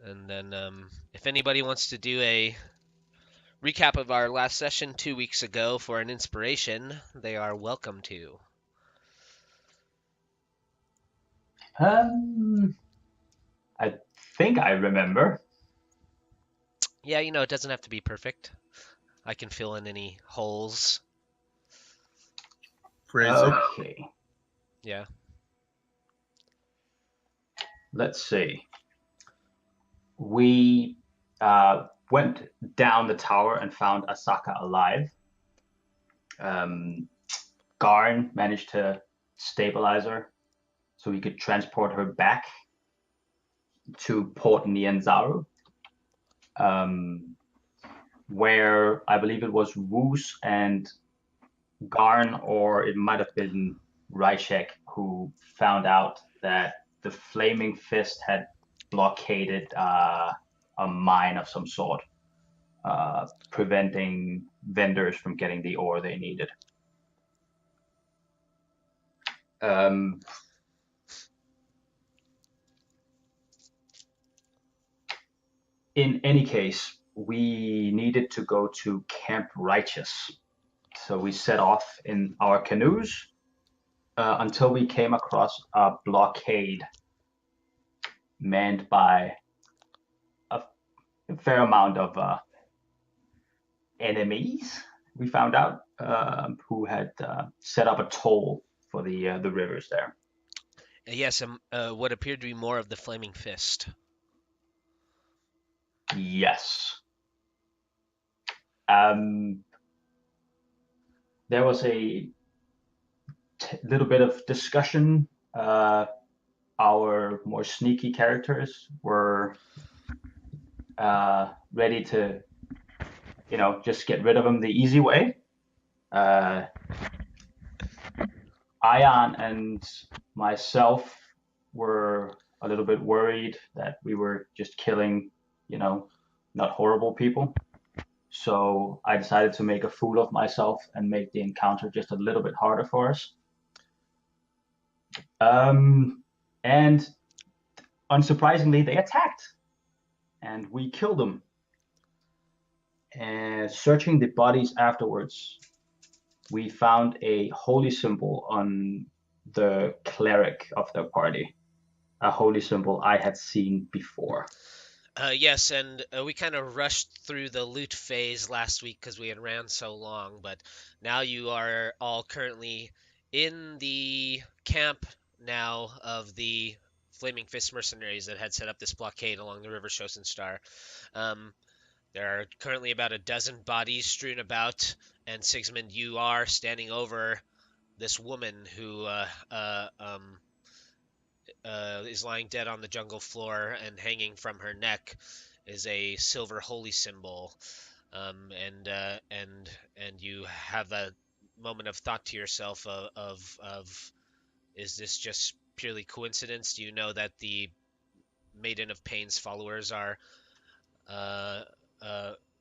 And then if anybody wants to do a recap of our last session 2 weeks ago for an inspiration, they are welcome to. I think I remember. Yeah, it doesn't have to be perfect. I can fill in any holes. Phrasing. Okay. Yeah. Let's see. We went down the tower and found Asaka alive. Garn managed to stabilize her so we could transport her back to Port Nianzaru, where I believe it was Wuce and Garn, or it might have been Riceak, who found out that the Flaming Fist had blockaded a mine of some sort, preventing vendors from getting the ore they needed. In any case, we needed to go to Camp Righteous. So we set off in our canoes until we came across a blockade manned by a fair amount of enemies, we found out, who had set up a toll for the rivers there. Yes, what appeared to be more of the Flaming Fist. Yes. There was a little bit of discussion. Our more sneaky characters were ready to, just get rid of them the easy way. Ayan and myself were a little bit worried that we were just killing, not horrible people. So I decided to make a fool of myself and make the encounter just a little bit harder for us. And unsurprisingly, they attacked, and we killed them. And searching the bodies afterwards, we found a holy symbol on the cleric of the party, a holy symbol I had seen before. Yes, and we kind of rushed through the loot phase last week because we had ran so long, but now you are all currently in the camp now of the Flaming Fist mercenaries that had set up this blockade along the River Shosen Star. There are currently about a dozen bodies strewn about, and Sigismund, you are standing over this woman who is lying dead on the jungle floor, and hanging from her neck is a silver holy symbol. And you have a moment of thought to yourself of is this just purely coincidence? Do you know that the Maiden of Pain's followers are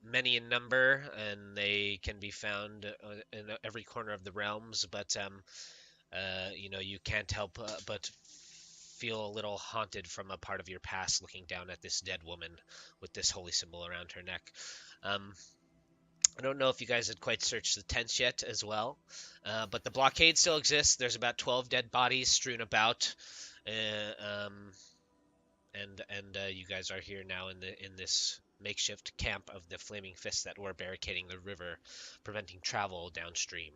many in number, and they can be found in every corner of the realms, but you can't help but feel a little haunted from a part of your past, looking down at this dead woman with this holy symbol around her neck. I don't know if you guys had quite searched the tents yet as well, but the blockade still exists. There's about 12 dead bodies strewn about, and you guys are here now in this makeshift camp of the Flaming Fists that were barricading the river, preventing travel downstream.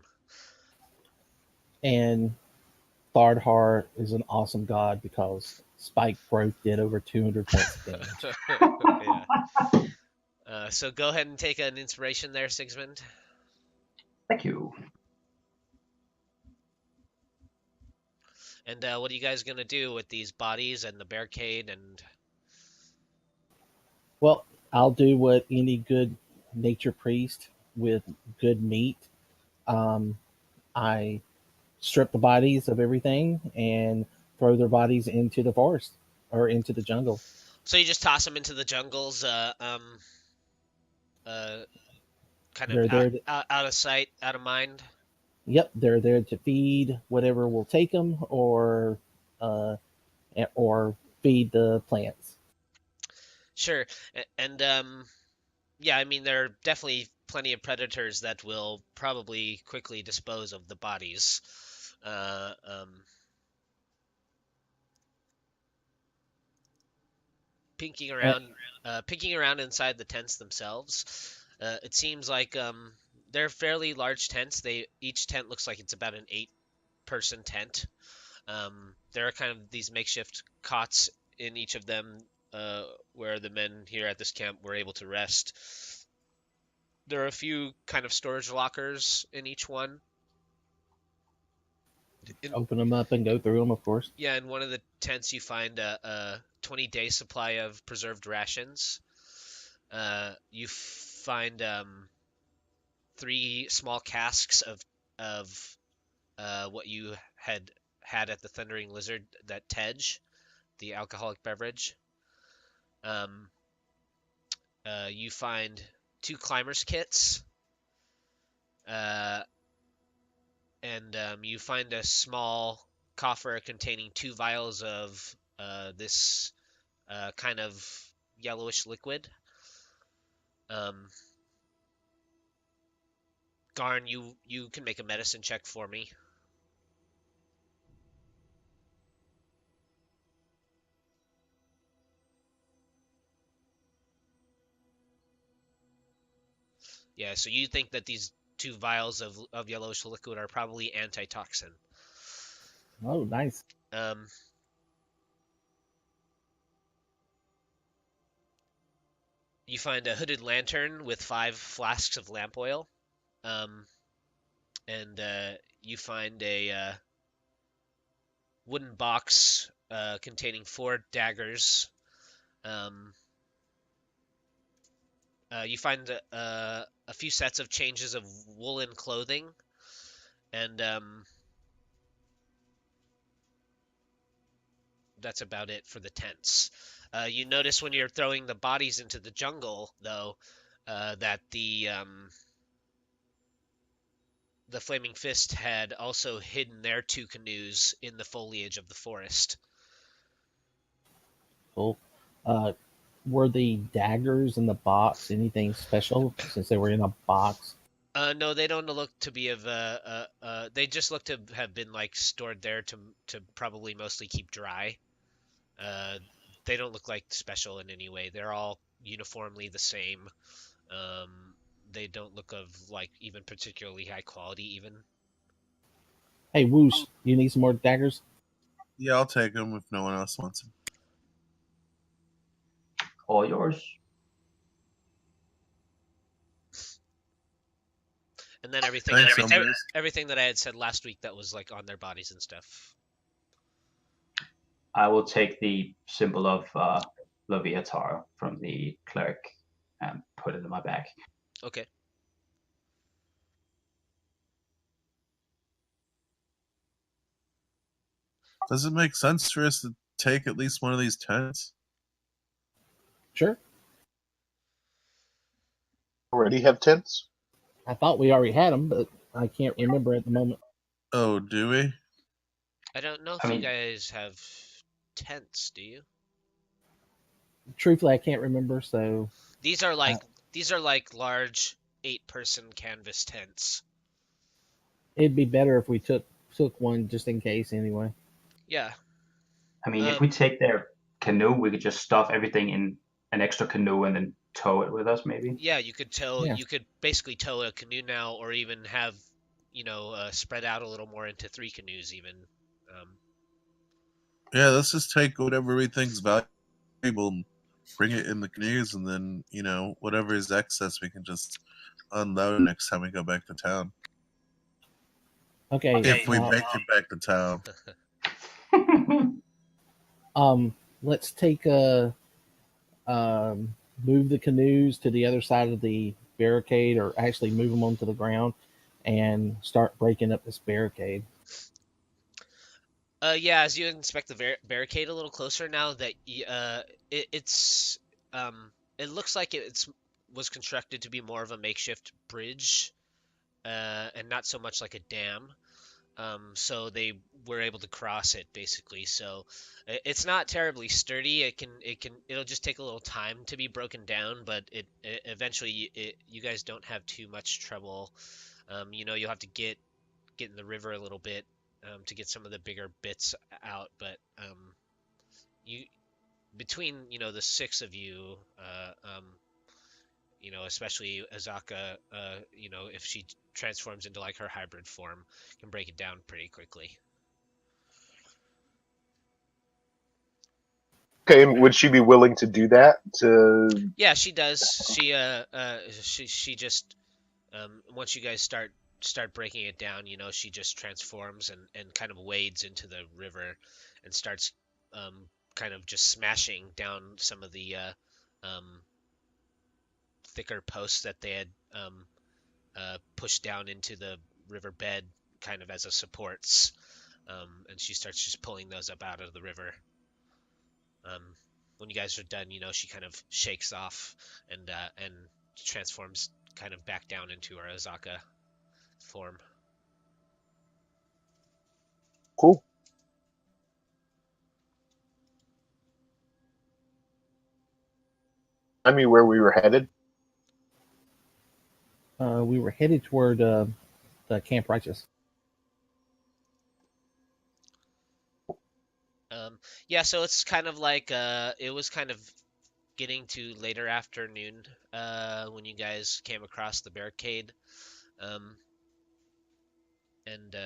And Thardhar is an awesome god because Spike Growth did over 200 points of damage. Yeah. So go ahead and take an inspiration there, Sigismund. Thank you. And what are you guys going to do with these bodies and the barricade? And Well, I'll do what any good nature priest with good meat. I strip the bodies of everything and throw their bodies into the forest or into the jungle. So you just toss them into the jungles, kind of out of sight, out of mind? Yep, they're there to feed whatever will take them, or feed the plants. Sure. And yeah, I mean there are definitely plenty of predators that will probably quickly dispose of the bodies. Uh, um, Pinking Uh, around, pinking around inside the tents themselves. It seems like they're fairly large tents. Each tent looks like it's about an 8-person tent. There are kind of these makeshift cots in each of them, where the men here at this camp were able to rest. There are a few kind of storage lockers in each one. In, Open them up and go through them, of course. yeah, in one of the tents you find a 20-day supply of preserved rations. You find 3 small casks of what you had at the Thundering Lizard, that Tej, the alcoholic beverage. Um, you find 2 climbers kits, uh, and you find a small coffer containing 2 vials of this kind of yellowish liquid. Um, Garn, you can make a medicine check for me. Yeah, so you think that these 2 vials of yellowish liquid are probably antitoxin. Oh, nice. Um, you find a hooded lantern with 5 flasks of lamp oil. Um, and you find a wooden box containing 4 daggers. Um, you find a few sets of changes of woolen clothing, and that's about it for the tents. You notice when you're throwing the bodies into the jungle, though, that the Flaming Fist had also hidden their 2 canoes in the foliage of the forest. Cool. Uh, were the daggers in the box anything special since they were in a box? No, they don't look to be of they just look to have been like stored there to probably mostly keep dry. Uh, they don't look like special in any way. They're all uniformly the same. Um, they don't look of like even particularly high quality even. Hey, Woos, you need some more daggers? Yeah, I'll take them if no one else wants them. All yours. And then Thanks, Umbers. everything that I had said last week that was like on their bodies and stuff. I will take the symbol of Leviatar from the cleric and put it in my bag. Okay. Does it make sense for us to take at least one of these tents? Sure. Already have tents? I thought we already had them, but I can't remember at the moment. Oh, do we? I don't know if I you mean- guys have tents, do you? Truthfully, I can't remember, so These are like large 8-person canvas tents. it'd be better if we took one just in case anyway. Yeah. I mean, if we take their canoe, we could just stuff everything in an extra canoe and then tow it with us, maybe. Yeah, you could tow. Yeah. You could basically tow a canoe now, or even have, spread out a little more into 3 canoes, even. Yeah, let's just take whatever we think's valuable and bring it in the canoes, and then, whatever is excess, we can just unload next time we go back to town. Okay. If we make it back to town. Let's take move the canoes to the other side of the barricade, or actually move them onto the ground and start breaking up this barricade. Yeah, as you inspect the barricade a little closer now, that it's it looks like it was constructed to be more of a makeshift bridge, and not so much like a dam. So they were able to cross it basically. So it's not terribly sturdy. It'll just take a little time to be broken down, but it eventually you guys don't have too much trouble. You'll have to get in the river a little bit to get some of the bigger bits out, but you between the six of you, especially Azaka, if she transforms into like her hybrid form, can break it down pretty quickly. Okay, would she be willing to do that? To Yeah, she does. She just once you guys start breaking it down, she just transforms and kind of wades into the river and starts kind of just smashing down some of the um, thicker posts that they had pushed down into the riverbed kind of as a supports. And she starts just pulling those up out of the river. When you guys are done, she kind of shakes off and transforms kind of back down into her Azaka form. cool. I mean, where we were headed. We were headed toward the Camp Righteous. Yeah, so it's kind of like it was kind of getting to later afternoon when you guys came across the barricade, and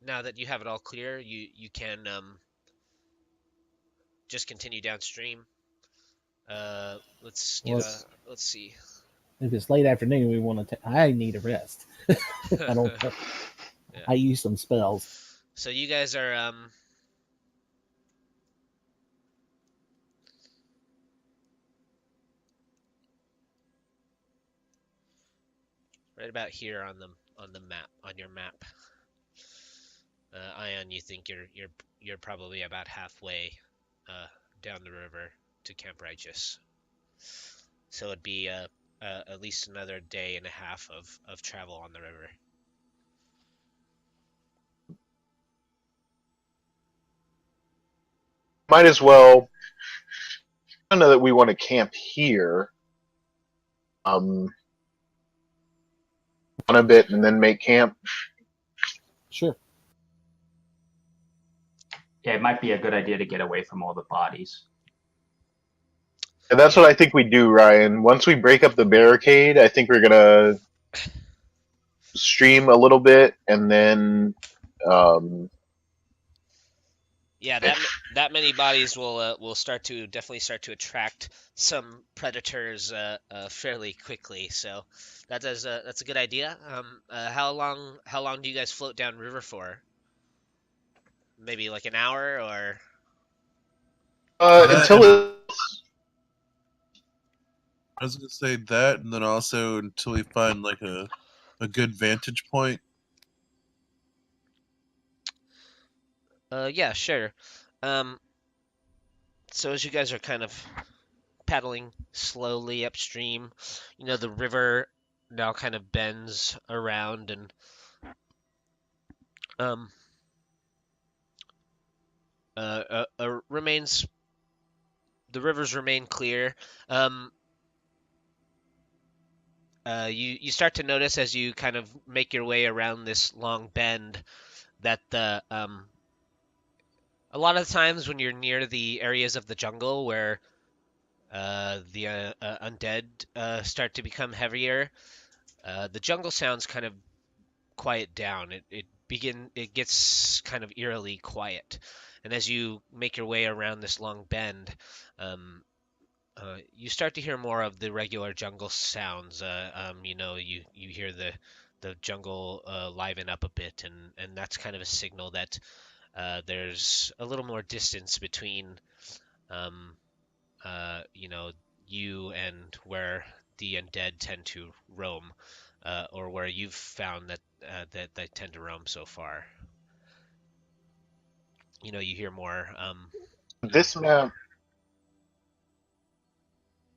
now that you have it all clear, you can just continue downstream. Let's get Well, let's see. if it's late afternoon, we want to. I need a rest. I don't. Yeah. I use some spells. So you guys are right about here on the map on your map. Ayan, you think you're probably about halfway down the river to Camp Righteous. So it'd be at least another day and a half of travel on the river. Might as well. I don't know that we want to camp here. On a bit and then make camp. Sure. Yeah, it might be a good idea to get away from all the bodies. And that's what I think we do, Ryan. Once we break up the barricade, I think we're gonna stream a little bit and then Yeah, that many bodies will definitely start to attract some predators fairly quickly. So that's a good idea. How long do you guys float down river for? Maybe like an hour or? That until and it, I was gonna say that, and then also until we find like a good vantage point. Yeah, sure. Um, so as you guys are kind of paddling slowly upstream, the river now kind of bends around and um remains the rivers remain clear. Um, you start to notice as you kind of make your way around this long bend that a lot of times when you're near the areas of the jungle where the undead start to become heavier, the jungle sounds kind of quiet down. It gets kind of eerily quiet, and as you make your way around this long bend, um, you start to hear more of the regular jungle sounds. You hear the jungle liven up a bit, and that's kind of a signal that there's a little more distance between um, you know you and where the undead tend to roam, or where you've found that they tend to roam so far. You hear more. this map.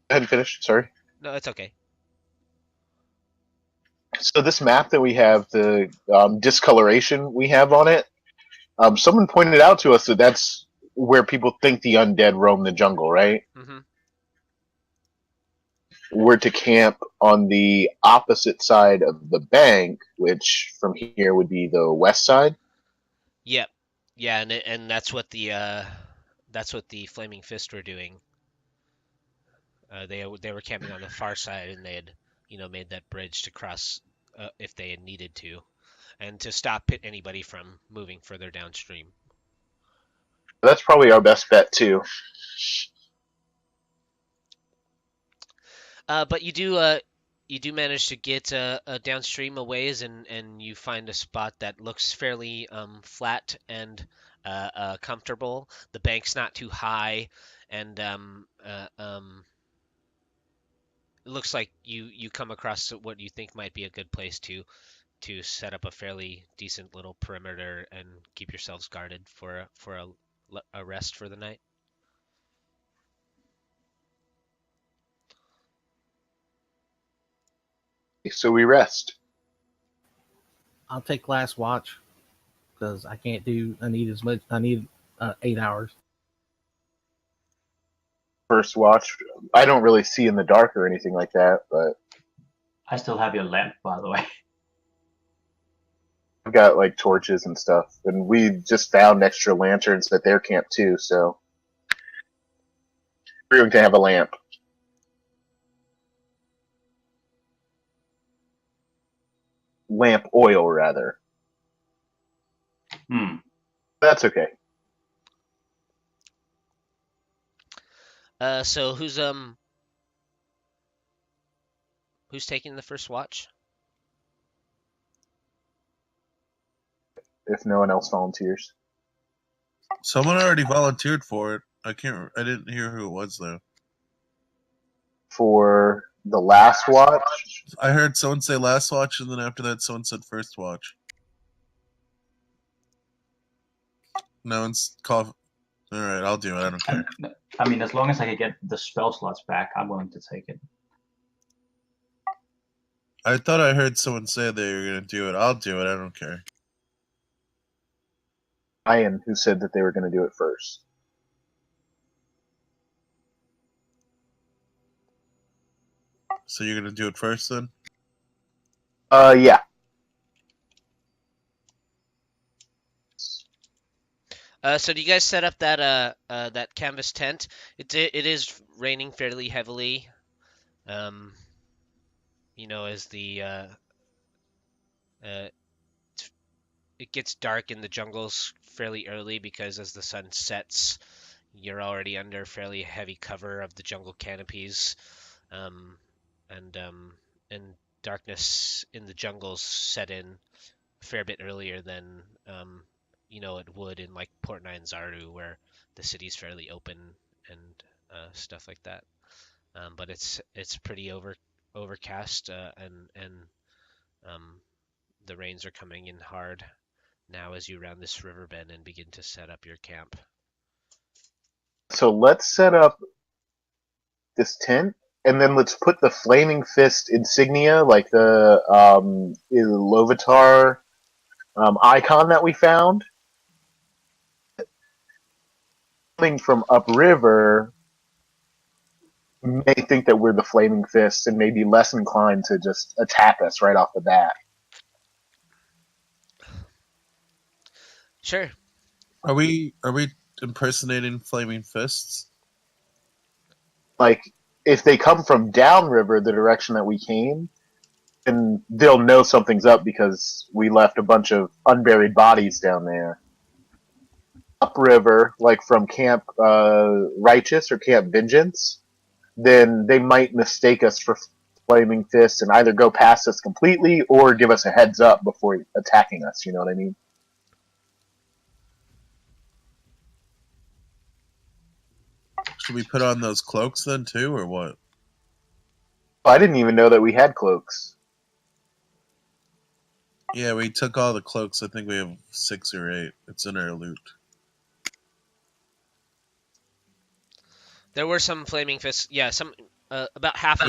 Go ahead and finish. Sorry. No, it's okay. So this map that we have, the discoloration we have on it, someone pointed out to us that that's where people think the undead roam the jungle, right? Mm-hmm. We're to camp on the opposite side of the bank, which from here would be the west side. Yep. Yeah, and that's what the Flaming Fist were doing. They were camping on the far side, and they had made that bridge to cross if they had needed to, and to stop anybody from moving further downstream. That's probably our best bet too. But you do manage to get downstream a ways, and you find a spot that looks fairly flat and comfortable. The bank's not too high, and it looks like you come across what you think might be a good place to set up a fairly decent little perimeter and keep yourselves guarded for a rest for the night. So we rest. I'll take last watch because I can't do. I need as much. I need 8 hours. First watch. I don't really see in the dark or anything like that, but I still have your lamp, by the way. I've got like torches and stuff, and we just found extra lanterns at their camp too. So we're going to have a lamp. Lamp oil, rather. That's okay. So who's taking the first watch? If no one else volunteers. Someone already volunteered for it. I didn't hear who it was though. For the last watch? I heard someone say last watch, and then after that, someone said first watch. No one's called. All right, I'll do it. I don't care. I mean, as long as I can get the spell slots back, I'm willing to take it. I thought I heard someone say they were going to do it. I'll do it. I don't care. Ayan, who said that they were going to do it first. So you're going to do it first then? Yeah. So do you guys set up that canvas tent? It is raining fairly heavily. As it gets dark in the jungles fairly early, because as the sun sets, you're already under fairly heavy cover of the jungle canopies, and darkness in the jungles set in a fair bit earlier than it would in like Port Nyanzaru, where the city's fairly open and stuff like that. But it's pretty overcast, and the rains are coming in hard now as you round this river bend and begin to set up your camp. So let's set up this tent, and then let's put the Flaming Fist insignia, like the Lovitar icon that we found. Coming from upriver may think that we're the Flaming Fist and may be less inclined to just attack us right off the bat. Sure. Are we impersonating Flaming Fists? Like, if they come from downriver, the direction that we came, then they'll know something's up because we left a bunch of unburied bodies down there. Upriver, like from Camp Righteous or Camp Vengeance, then they might mistake us for Flaming Fists and either go past us completely or give us a heads up before attacking us, you know what I mean? Should we put on those cloaks then too, or what? I didn't even know that we had cloaks. Yeah, we took all the cloaks. I think we have 6 or 8. It's in our loot. There were some Flaming Fists. Yeah, some about half of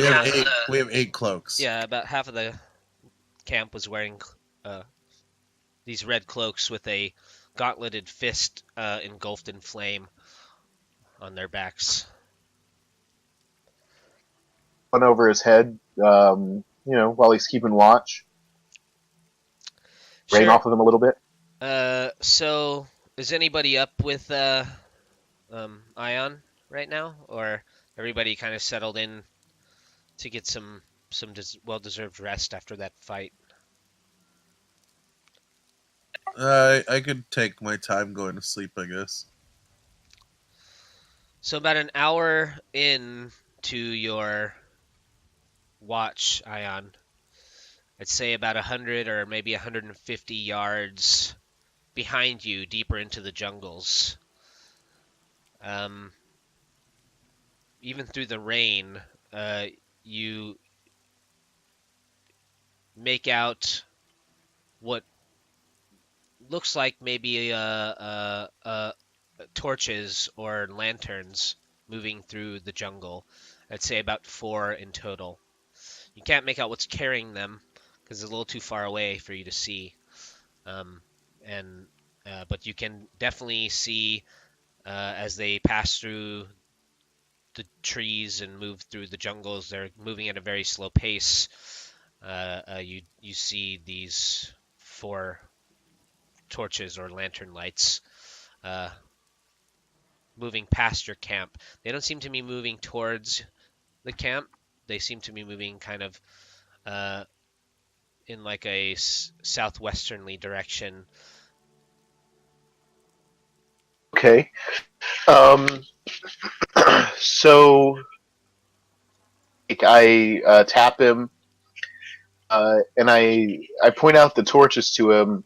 We have 8 cloaks. Yeah, about half of the camp was wearing these red cloaks with a gauntleted fist engulfed in flame on their backs. One over his head, while he's keeping watch. Rain Sure. off of him a little bit. So is anybody up with Ayan right now, or everybody kind of settled in to get some well-deserved rest after that fight? I could take my time going to sleep, I guess. So about an hour in to your watch, Ayan, I'd say about 100 or maybe 150 yards behind you, deeper into the jungles. Even through the rain, you make out what looks like maybe torches or lanterns moving through the jungle. I'd say about 4 in total. You can't make out what's carrying them because it's a little too far away for you to see. And but you can definitely see as they pass through the trees and move through the jungles. They're moving at a very slow pace. You see these 4 torches or lantern lights moving past your camp. They don't seem to be moving towards the camp. They seem to be moving kind of in like a southwesternly direction. Okay. So I tap him, and I point out the torches to him,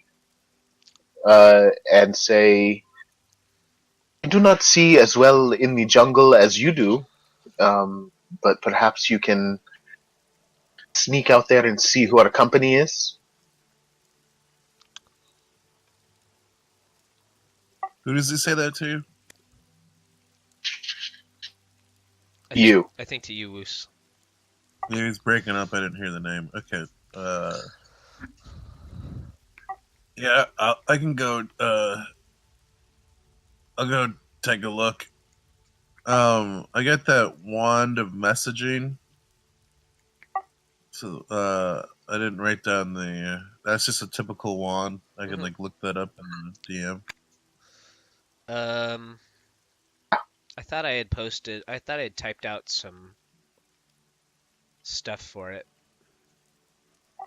and say, "I do not see as well in the jungle as you do, but perhaps you can sneak out there and see who our company is." Who does he say that to? You. I think to you, Wuce. Yeah, he's breaking up. I didn't hear the name. Okay. Yeah, I can go. I'll go take a look. I get that wand of messaging. So, I didn't write down the. That's just a typical wand. I can look that up in the DM. I thought I had posted. I thought I had typed out some stuff for it.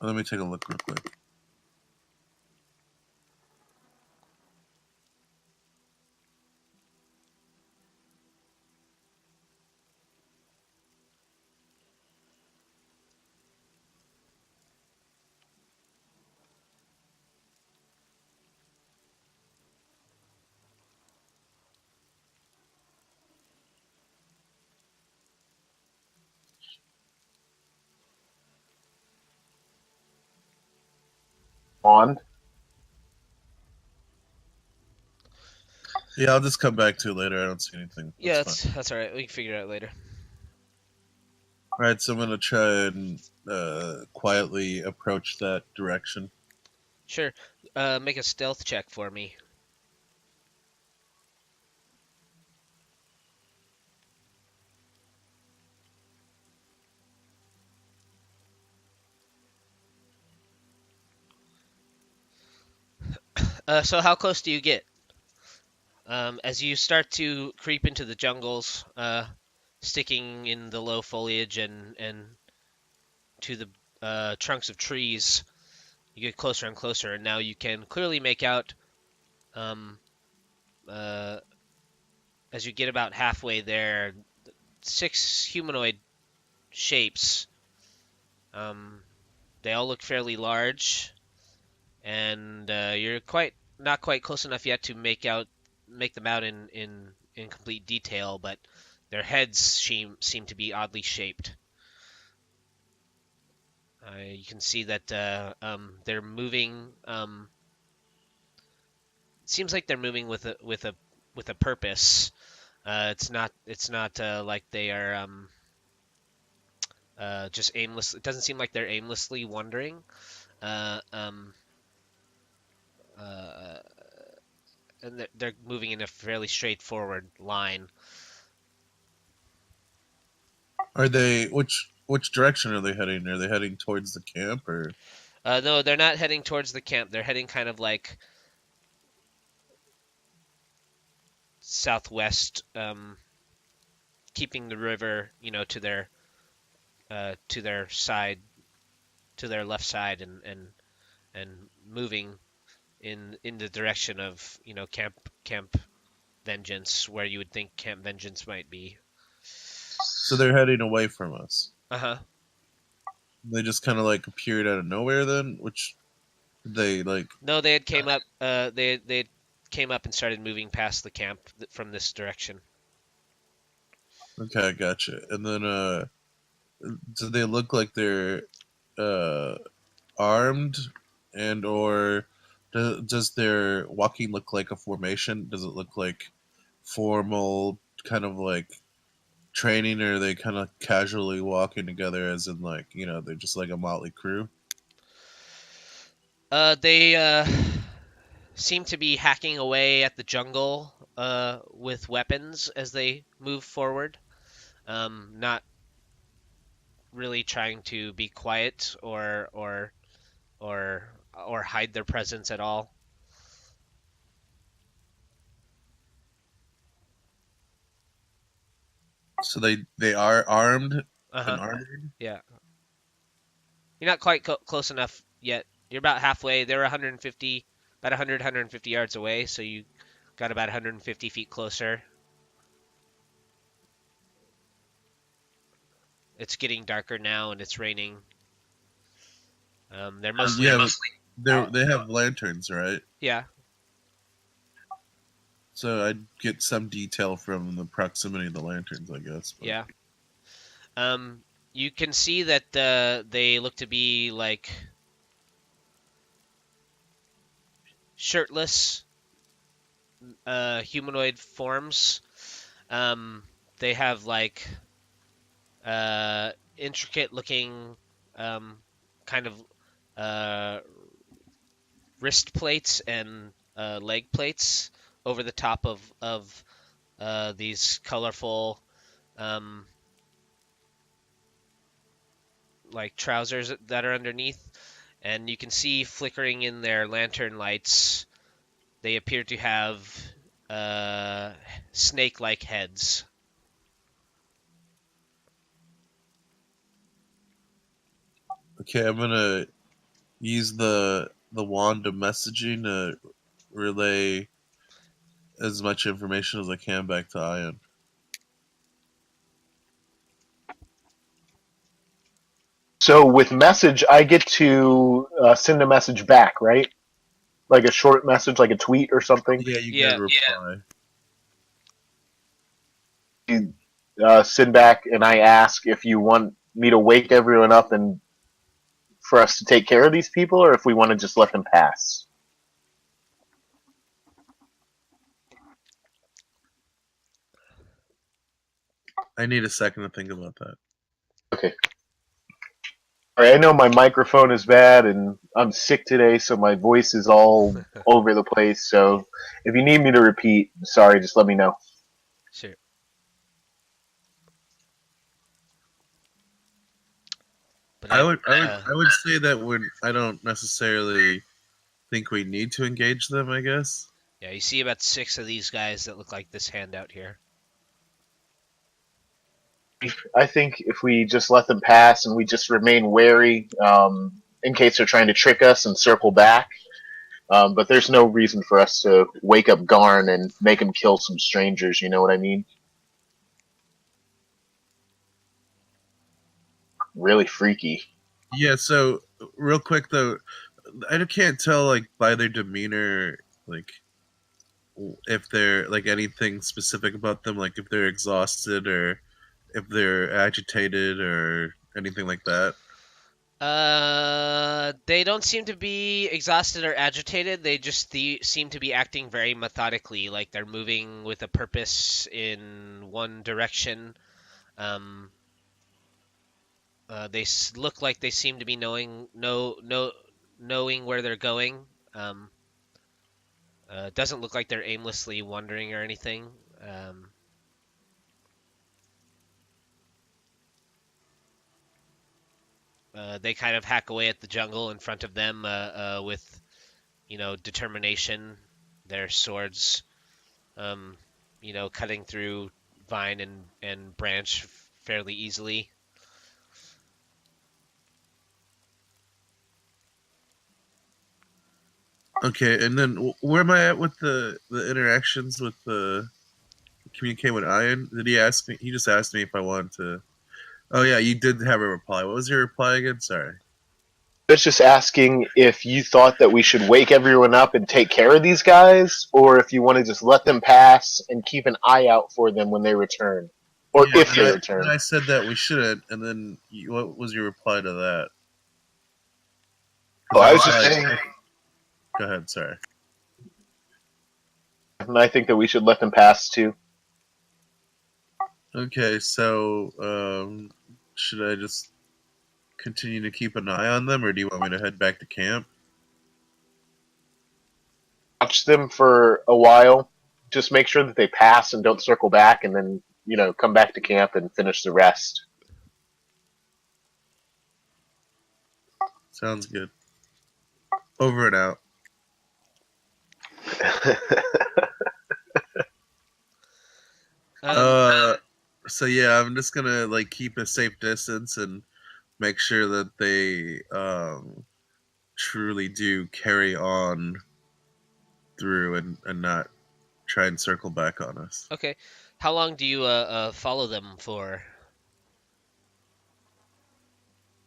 Let me take a look real quick. Wand. Yeah, I'll just come back to it later. I don't see anything. That's all right. We can figure it out later. All right, so I'm gonna try and quietly approach that direction. Sure. Make a stealth check for me. So how close do you get? As you start to creep into the jungles, sticking in the low foliage and to the trunks of trees, you get closer and closer, and now you can clearly make out, as you get about halfway there, 6 humanoid shapes. They all look fairly large, and you're not quite close enough yet to make them out in complete detail, but their heads seem to be oddly shaped. You can see that they're moving. It seems like they're moving with a purpose. It's not like they are just aimless. It doesn't seem like they're aimlessly wandering. uh, um, uh, and they're moving in a fairly straightforward line. Are they which direction are they heading? Are they heading towards the camp or? No, they're not heading towards the camp. They're heading kind of like southwest, keeping the river, to their side, to their left side, and moving in the direction of Camp Vengeance, where you would think Camp Vengeance might be. So they're heading away from us. Uh-huh. They just kind of like appeared out of nowhere then, which they like. No, they had came up. They came up and started moving past the camp from this direction. Okay, gotcha. And then do they look like they're armed, and or does their walking look like a formation? Does it look like formal, kind of like training, or are they kind of casually walking together, as in like they're just like a motley crew? They seem to be hacking away at the jungle with weapons as they move forward. Not really trying to be quiet or hide their presence at all. So they are armed Uh-huh. and armored. Yeah. You're not quite close enough yet. You're about halfway. They're about 150 yards away, so you got about 150 feet closer. It's getting darker now, and it's raining. They're mostly... They have lanterns, right? Yeah. So I'd get some detail from the proximity of the lanterns, I guess. But. Yeah. You can see that they look to be like shirtless humanoid forms. They have like intricate looking kind of wrist plates and leg plates over the top of these colorful like trousers that are underneath, and you can see flickering in their lantern lights, they appear to have snake-like heads. Okay, I'm gonna use the wand of messaging to relay as much information as I can back to Ayan. So with message, I get to send a message back, right? Like a short message, like a tweet or something. Yeah, you get a reply. You send back, and I ask if you want me to wake everyone up and for us to take care of these people, or if we want to just let them pass. I need a second to think about that. Okay. All right, I know my microphone is bad, and I'm sick today, so my voice is all over the place. So if you need me to repeat, sorry, just let me know. Sure. But I would say that I don't necessarily think we need to engage them, I guess. Yeah, you see about 6 of these guys that look like this handout here. I think if we just let them pass and we just remain wary in case they're trying to trick us and circle back. But there's no reason for us to wake up Garn and make him kill some strangers, you know what I mean? Really freaky. Yeah, so real quick though, I can't tell like by their demeanor like if they're like anything specific about them, like if they're exhausted or if they're agitated or anything like that. They don't seem to be exhausted or agitated. They just seem to be acting very methodically, like they're moving with a purpose in one direction. They look like they seem to be knowing knowing where they're going. Doesn't look like they're aimlessly wandering or anything. They kind of hack away at the jungle in front of them with, determination. Their swords, cutting through vine and branch fairly easily. Okay, and then where am I at with the interactions with the communicate with Ayan? Did he ask me? He just asked me if I wanted to. Oh yeah, you did have a reply. What was your reply again? Sorry. I was just asking if you thought that we should wake everyone up and take care of these guys, or if you want to just let them pass and keep an eye out for them when they return, or Yeah, if they return. I said that we shouldn't, and then what was your reply to that? Oh, I was just saying. Go ahead, sorry. And I think that we should let them pass too. Okay, so should I just continue to keep an eye on them, or do you want me to head back to camp? Watch them for a while. Just make sure that they pass and don't circle back, and then come back to camp and finish the rest. Sounds good. Over and out. So yeah, I'm just gonna keep a safe distance and make sure that they truly do carry on through and not try and circle back on us. Okay. How long do you follow them for?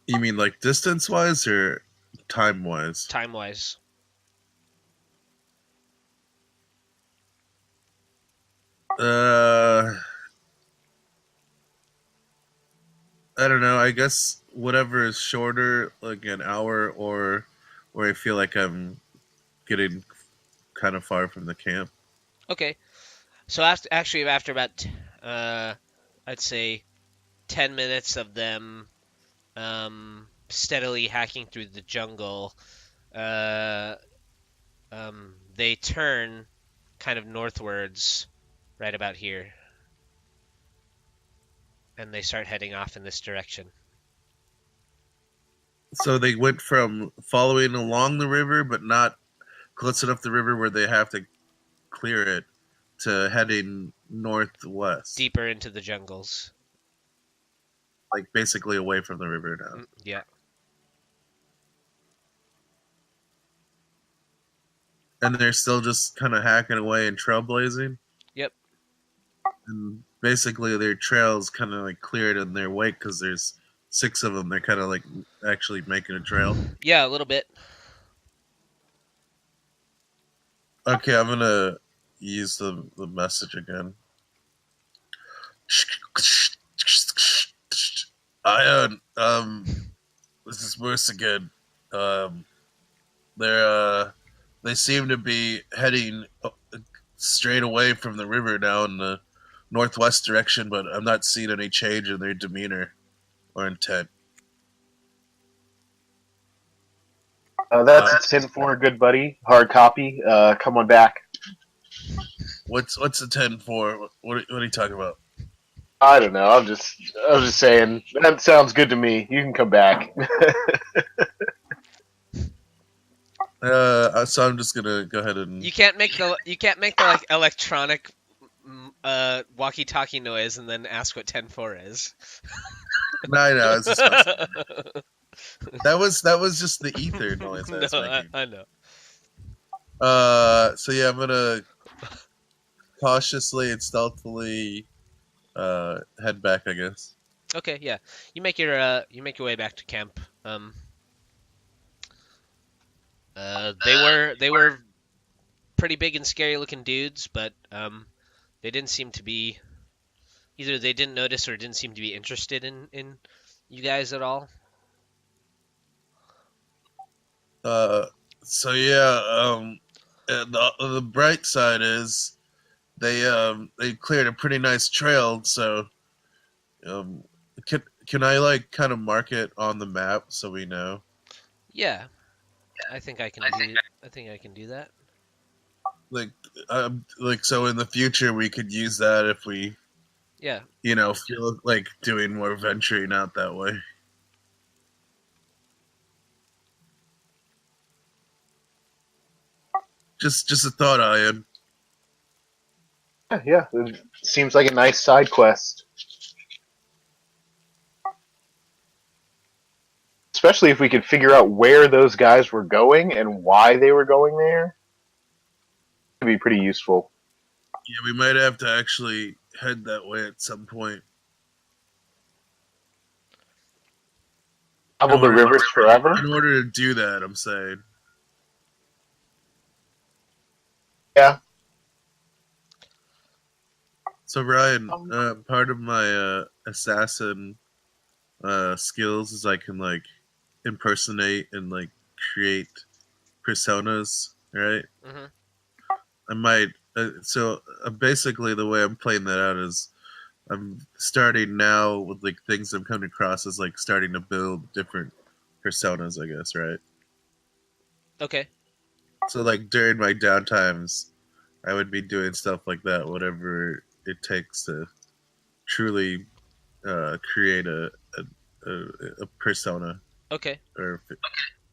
You mean distance wise or time wise? Time wise. I don't know. I guess whatever is shorter, like an hour, or where I feel like I'm getting kind of far from the camp. Okay. So after about I'd say 10 minutes of them steadily hacking through the jungle, they turn kind of northwards right about here. And they start heading off in this direction. So they went from following along the river, but not close enough to the river where they have to clear it, to heading northwest. Deeper into the jungles. Basically away from the river now. Yeah. And they're still just kind of hacking away and trailblazing? Yep. And basically their trail's kind of cleared in their wake because there's 6 of them. They're kind of actually making a trail. Yeah, a little bit. Okay, I'm gonna use the message again. Ayan, this is Wuce again. They seem to be heading straight away from the river now in the northwest direction, but I'm not seeing any change in their demeanor or intent. That's a 10-4, good buddy. Hard copy. Come on back. What's a 10-4? What are you talking about? I don't know. I was just saying. That sounds good to me. You can come back. So I'm just gonna go ahead and. You can't make the electronic walkie-talkie noise and then ask what 10-4 is. No, I know. It's just that was just the ether noise I was making. I know. So yeah, I'm gonna cautiously and stealthily head back, I guess. Okay, yeah. You make your way back to camp. They were pretty big and scary looking dudes, but they didn't seem to be either they didn't notice or didn't seem to be interested in you guys at all. So yeah, the bright side is they cleared a pretty nice trail. So can I kind of mark it on the map so we know? Yeah. I think I can do. I think I can do that. Like so in the future we could use that if we, Yeah. feel like doing more venturing out that way. Just a thought, Ian. Yeah, it seems like a nice side quest. Especially if we could figure out where those guys were going and why they were going there. It'd be pretty useful. Yeah, we might have to actually head that way at some point. Travel the rivers forever? In order to do that, I'm saying. Yeah. So Ryan, part of my assassin skills is I can like impersonate and like create personas, right? Mm-hmm. I might. Basically, the way I'm playing that out is I'm starting now with like things I'm coming across as like starting to build different personas, I guess, right? Okay. So like during my downtimes, I would be doing stuff like that, whatever it takes to truly create a persona. Okay. Or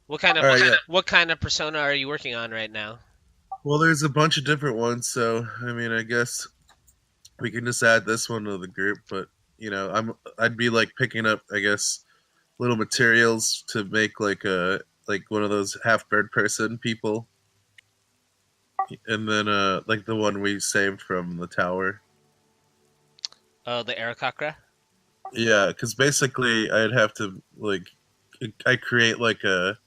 What kind of all right, yeah. what kind of persona are you working on right now? Well, there's a bunch of different ones, so I mean, I guess we can just add this one to the group. But I'd be like picking up, I guess, little materials to make like one of those half bird person people, and then like the one we saved from the tower. Oh, the Arakakra? Yeah, because basically I'd have to like I create like a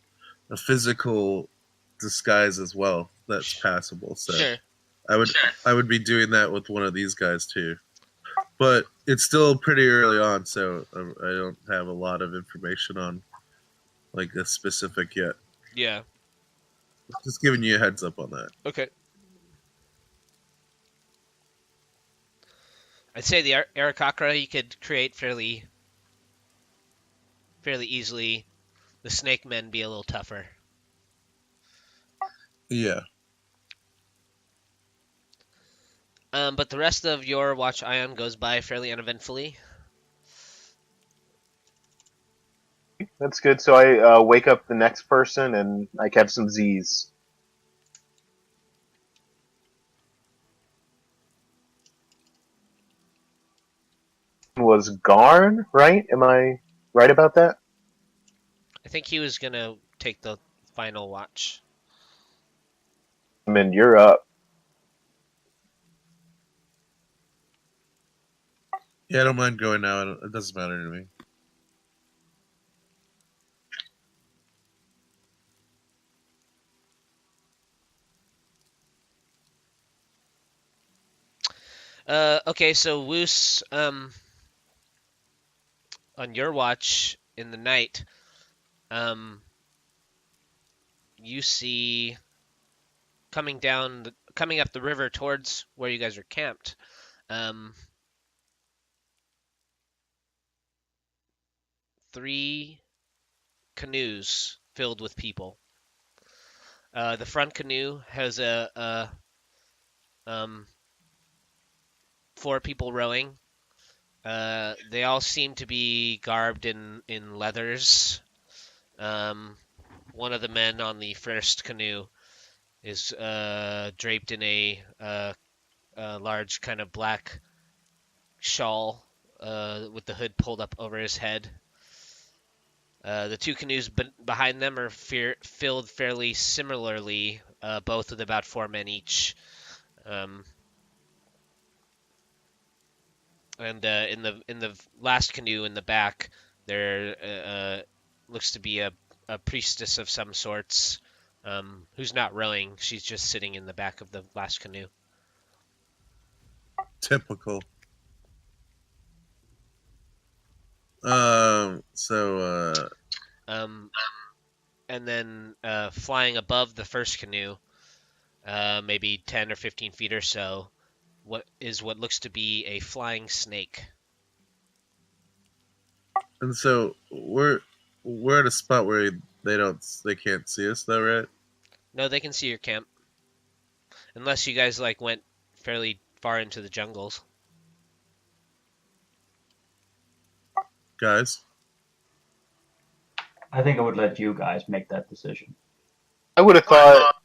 physical disguise as well that's passable. So Sure. I would be doing that with one of these guys too. But it's still pretty early on, so I don't have a lot of information on like a specific yet. Yeah. Just giving you a heads up on that. Okay. I'd say the Arakakra you could create fairly easily. The snake men be a little tougher. Yeah. But the rest of your watch, Ayan, goes by fairly uneventfully. That's good. So I wake up the next person and I catch some Z's. Was Garn, right? Am I right about that? I think he was gonna take the final watch. I mean, you're up. Yeah, I don't mind going now. It doesn't matter to me. Okay, so Wuce, on your watch in the night, you see coming up the river towards where you guys are camped. Three canoes filled with people. The front canoe has four people rowing. They all seem to be garbed in leathers. One of the men on the first canoe is draped in a large kind of black shawl with the hood pulled up over his head. The two canoes behind them are filled fairly similarly, both with about 4 men each. And in the last canoe in the back, there looks to be a priestess of some sorts, who's not rowing. She's just sitting in the back of the last canoe. Typical. And then flying above the first canoe, maybe 10 or 15 feet or so, what looks to be a flying snake. And so we're at a spot where They can't see us though, right? No, they can see your camp. Unless you guys like went fairly far into the jungles. Guys, I think I would let you guys make that decision. I would have thought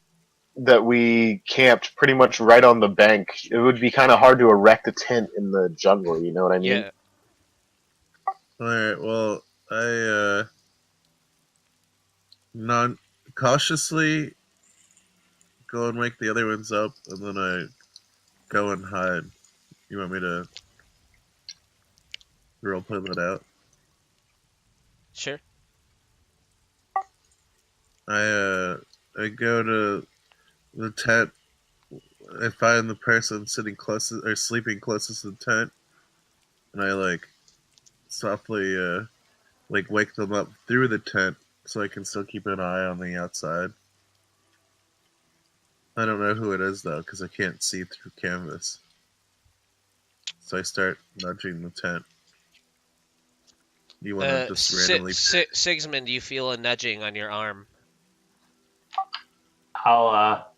that we camped pretty much right on the bank. It would be kind of hard to erect a tent in the jungle. You know what I mean? Yeah. all right. Well, I non cautiously go and wake the other ones up, and then I go and hide. You want me to roleplay that out? Sure. I go to the tent. I find the person sitting closest or sleeping closest to the tent, and I like softly like wake them up through the tent so I can still keep an eye on the outside. I don't know who it is though because I can't see through canvas. So I start nudging the tent. You want to just randomly? Sigismund, you feel a nudging on your arm. I'll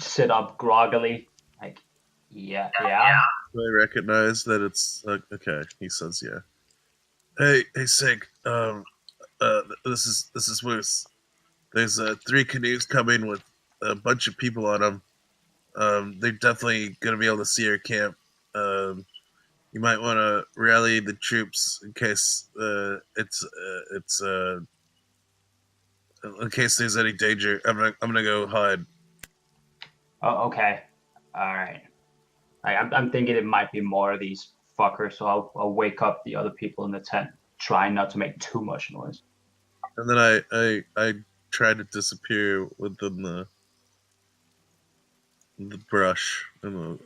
sit up groggily, like, yeah. I recognize that it's okay. He says, "Yeah." Hey, Sig. This is Wuce. There's 3 canoes coming with a bunch of people on them. They're definitely gonna be able to see our camp. You might want to rally the troops in case it's in case there's any danger. I'm gonna go hide. Oh, okay. All right. I'm thinking it might be more of these fuckers, so I'll wake up the other people in the tent, trying not to make too much noise. And then I try to disappear within the brush and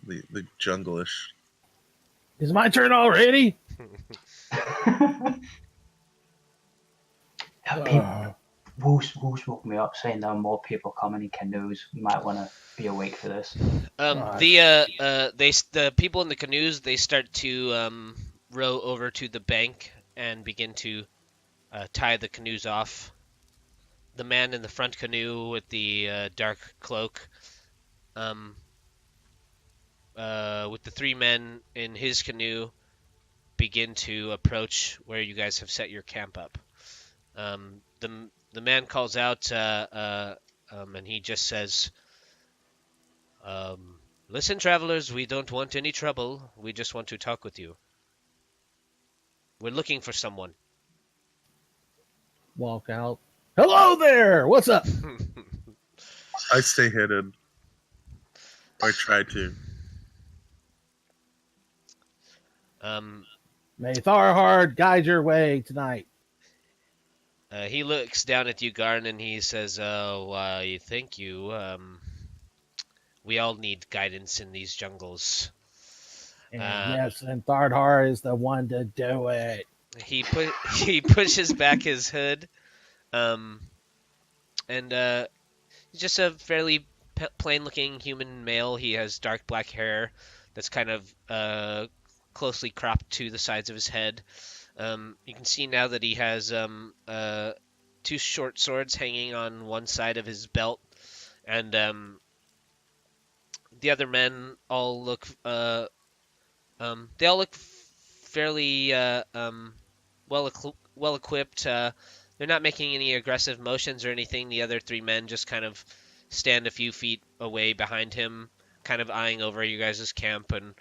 the jungle-ish. Is my turn already? Wuce woke me up saying there are more people coming in canoes. You might want to be awake for this. The people in the canoes, they start to row over to the bank and begin to tie the canoes off. The man in the front canoe with the dark cloak, with the 3 men in his canoe, begin to approach where you guys have set your camp up. The man calls out, and he just says, "Listen, travelers, we don't want any trouble. We just want to talk with you. We're looking for someone." Walk out. Hello there. What's up? I stay hidden. Or try to. May Tharhard guide your way tonight. He looks down at you, Garn, and he says, thank you. We all need guidance in these jungles. And yes, and Thardhar is the one to do it. He pushes back his hood, and he's just a fairly plain-looking human male. He has dark black hair that's kind of closely cropped to the sides of his head. You can see now that he has 2 short swords hanging on one side of his belt, and the other men all look fairly well equipped. They're not making any aggressive motions or anything. The other 3 men just kind of stand a few feet away behind him, kind of eyeing over you guys' camp, and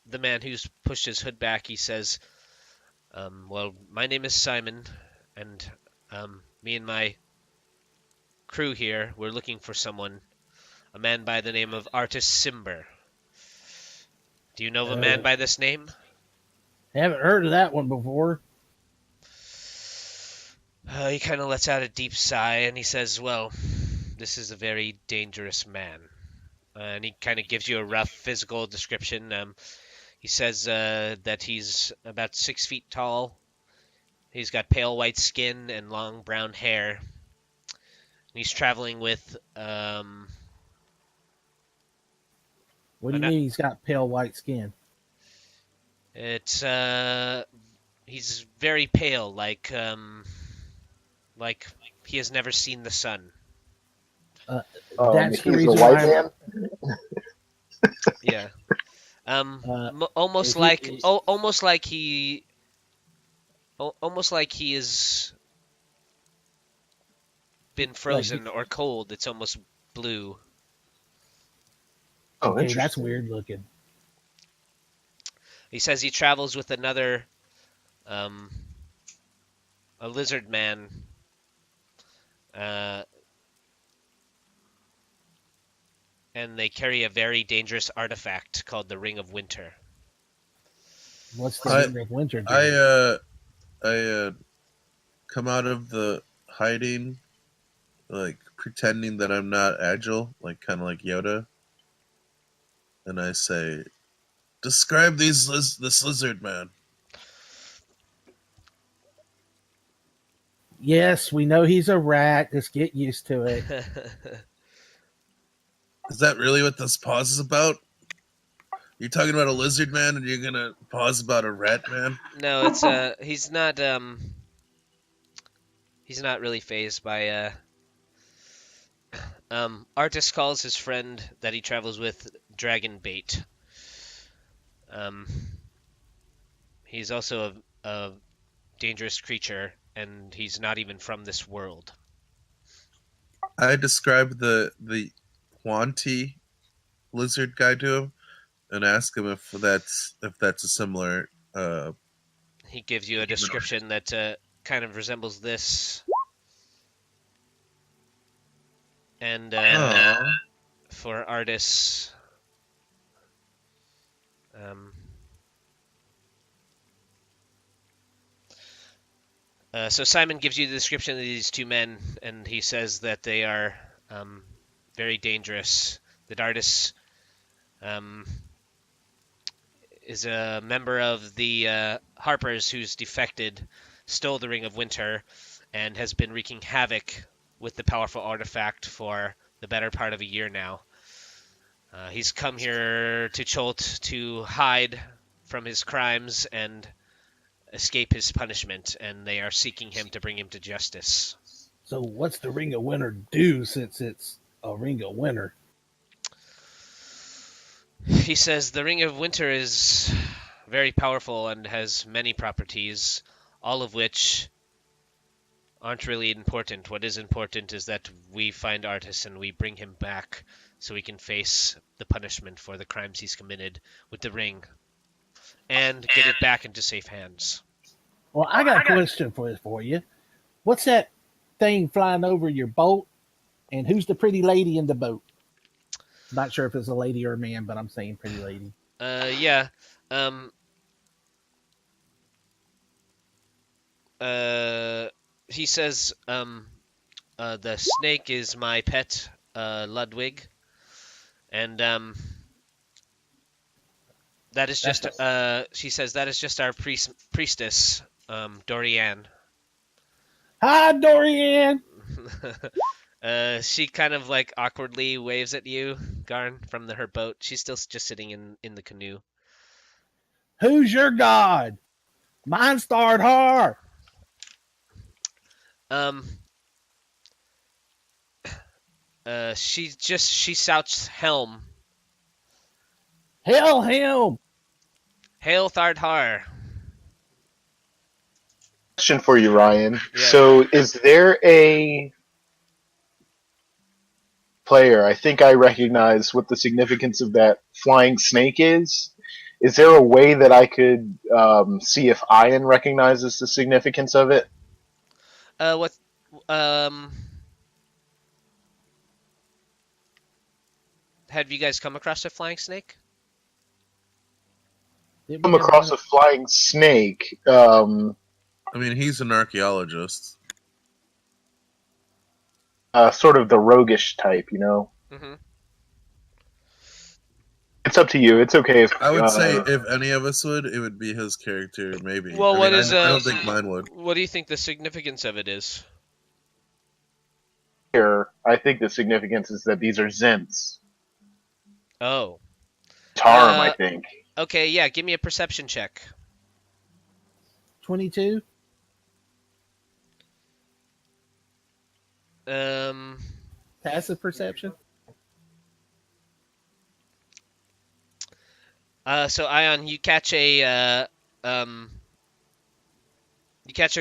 the man who's pushed his hood back, he says, well, my name is Simon, and me and my crew here, we're looking for someone, a man by the name of Artis Simber. Do you know of a man by this name? Haven't heard of that one before. He kind of lets out a deep sigh, and he says, well, this is a very dangerous man. And he kind of gives you a rough physical description. He says that he's about 6 feet tall. He's got pale white skin and long brown hair. And he's traveling with... What do you mean he's got pale white skin? It's he's very pale, like he has never seen the sun. That's the He's a reason white why. man. Yeah. Almost If he, like almost like he almost like he has been like, frozen or cold. It's almost blue. Oh, okay, that's interesting. weird looking. He says he travels with another a lizard man. And they carry a very dangerous artifact called the Ring of Winter. What's the I Ring of Winter do? I come out of the hiding, like pretending that I'm not agile, like kind of like Yoda, and I say, "Describe this lizard man." Yes, we know he's a rat. Just get used to it. Is that really what this pause is about? You're talking about a lizard man, and you're gonna pause about a rat man? No, it's he's not really phased by Artis calls his friend that he travels with Dragon Bait. Um he's also a dangerous creature and he's not even from this world. I describe the Huanti lizard guy to him, and ask him if that's a similar. He gives you a description that kind of resembles this. And for Artis, so Simon gives you the description of these two men, and he says that they are very dangerous. That Artis is a member of the Harpers who's defected, stole the Ring of Winter, and has been wreaking havoc with the powerful artifact for the better part of a year now. He's come here to Cholt to hide from his crimes and escape his punishment, and they are seeking him to bring him to justice. So, what's the Ring of Winter do since it's a Ring of Winter? He says the Ring of Winter is very powerful and has many properties, all of which aren't really important. What is important is that we find Artis and we bring him back so he can face the punishment for the crimes he's committed with the ring and get it back into safe hands. Well, I got a question for you. What's that thing flying over your boat? And who's the pretty lady in the boat? Not sure if it's a lady or a man, but I'm saying pretty lady. Yeah. He says, the snake is my pet, Ludwig, and that is just. She says that is just our priestess, Dorian. Hi, Dorian. She kind of like awkwardly waves at you, Garn, from her boat. She's still just sitting in the canoe. Who's your god? Mine starred hard. She shouts Helm. Hail him. Hail Thardhar. Question for you, Ryan. Yeah. So, is there a player? I think I recognize what the significance of that flying snake is. Is there a way that I could see if Ayan recognizes the significance of it? What? Have you guys come across a flying snake? Come across a flying snake. I mean, he's an archaeologist. Sort of the roguish type, you know? Mm-hmm. It's up to you. It's okay if I would say if any of us would, it would be his character, maybe. Well, I don't think mine would. What do you think the significance of it is? here. I think the significance is that these are Zents. Oh. Tarim, I think. Okay, yeah, give me a perception check. 22. Passive perception. So Ayan, you catch a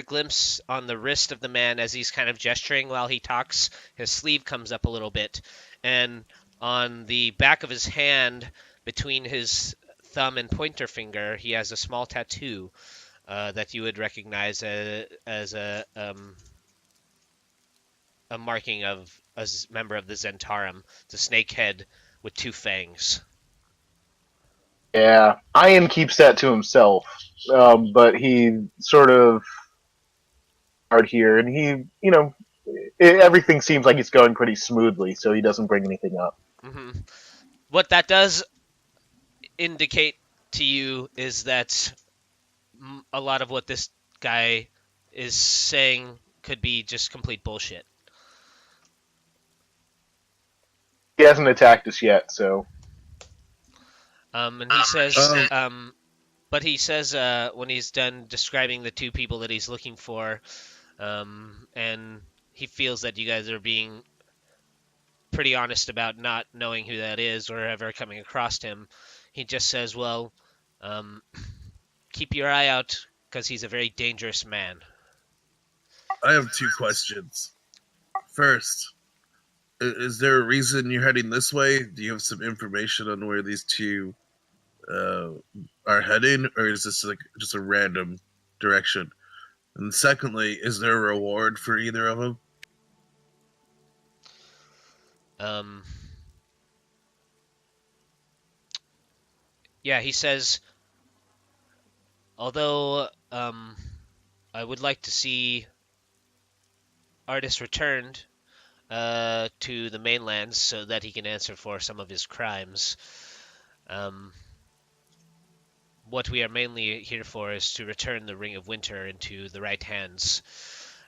glimpse on the wrist of the man as he's kind of gesturing while he talks. His sleeve comes up a little bit, and on the back of his hand, between his thumb and pointer finger, he has a small tattoo that you would recognize as a marking of a member of the Zentarum. It's a snake head with 2 fangs. Yeah, Ayan keeps that to himself, but he sort of hard here, and everything seems like it's going pretty smoothly, so he doesn't bring anything up. Mm-hmm. What that does indicate to you is that a lot of what this guy is saying could be just complete bullshit. He hasn't attacked us yet, so. And he says, but he says when he's done describing the 2 people that he's looking for, and he feels that you guys are being pretty honest about not knowing who that is or ever coming across him, he just says, well, keep your eye out because he's a very dangerous man. I have 2 questions. First, is there a reason you're heading this way? Do you have some information on where these 2 are heading, or is this like just a random direction? And secondly, is there a reward for either of them? Yeah, he says, although I would like to see Artis returned to the mainland so that he can answer for some of his crimes. What we are mainly here for is to return the Ring of Winter into the right hands.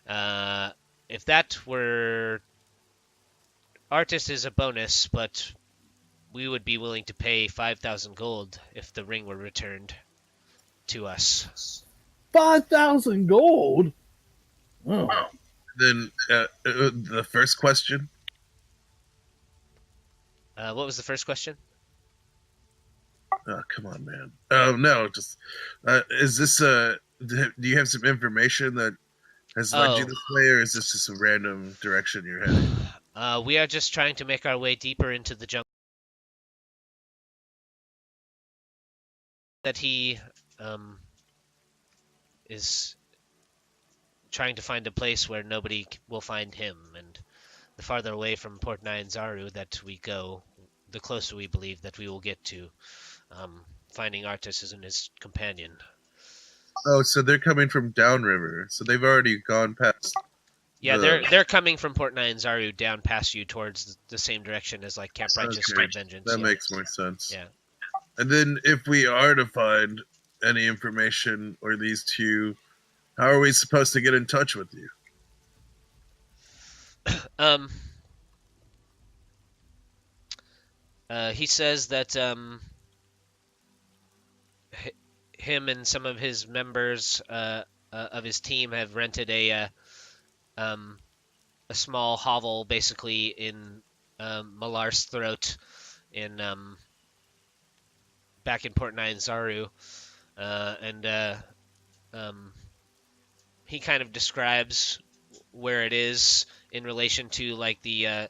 If that were... Artis is a bonus, but we would be willing to pay 5,000 gold if the ring were returned to us. 5,000 gold? Oh. Then the first question? What was the first question? Oh, come on, man. Oh, no, just... is this... do you have some information that has led you this way, or is this just a random direction you're heading? We are just trying to make our way deeper into the jungle. That he is trying to find a place where nobody will find him, and the farther away from Port Nyanzaru that we go, the closer we believe that we will get to finding Artis and his companion. Oh, so they're coming from downriver, so they've already gone past... Yeah, they're coming from Port Nyanzaru down past you towards the same direction as like Camp Righteous, Camp Vengeance. That makes more sense. Yeah. And then if we are to find any information or these 2, how are we supposed to get in touch with you? He says that him and some of his members of his team have rented a small hovel, basically in Malar's Throat, in back in Port Nyanzaru, and he kind of describes where it is in relation to like the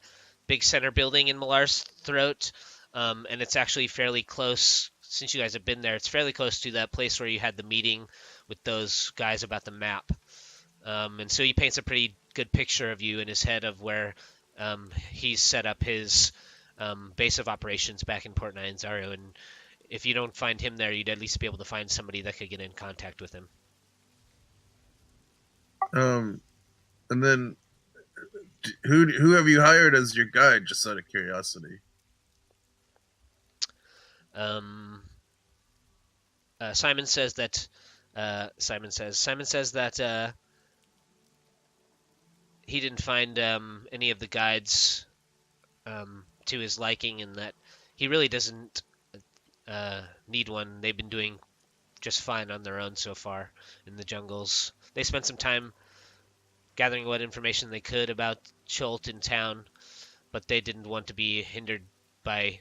big center building in Malar's Throat, and it's actually fairly close. Since you guys have been there, it's fairly close to that place where you had the meeting with those guys about the map. And so he paints a pretty good picture of you in his head of where he's set up his base of operations back in Port Nyanzaru. And if you don't find him there, you'd at least be able to find somebody that could get in contact with him. And then, who have you hired as your guide, just out of curiosity? Simon says that he didn't find any of the guides to his liking, and that he really doesn't need one. They've been doing just fine on their own so far in the jungles. They spent some time gathering what information they could about Chult in town, but they didn't want to be hindered by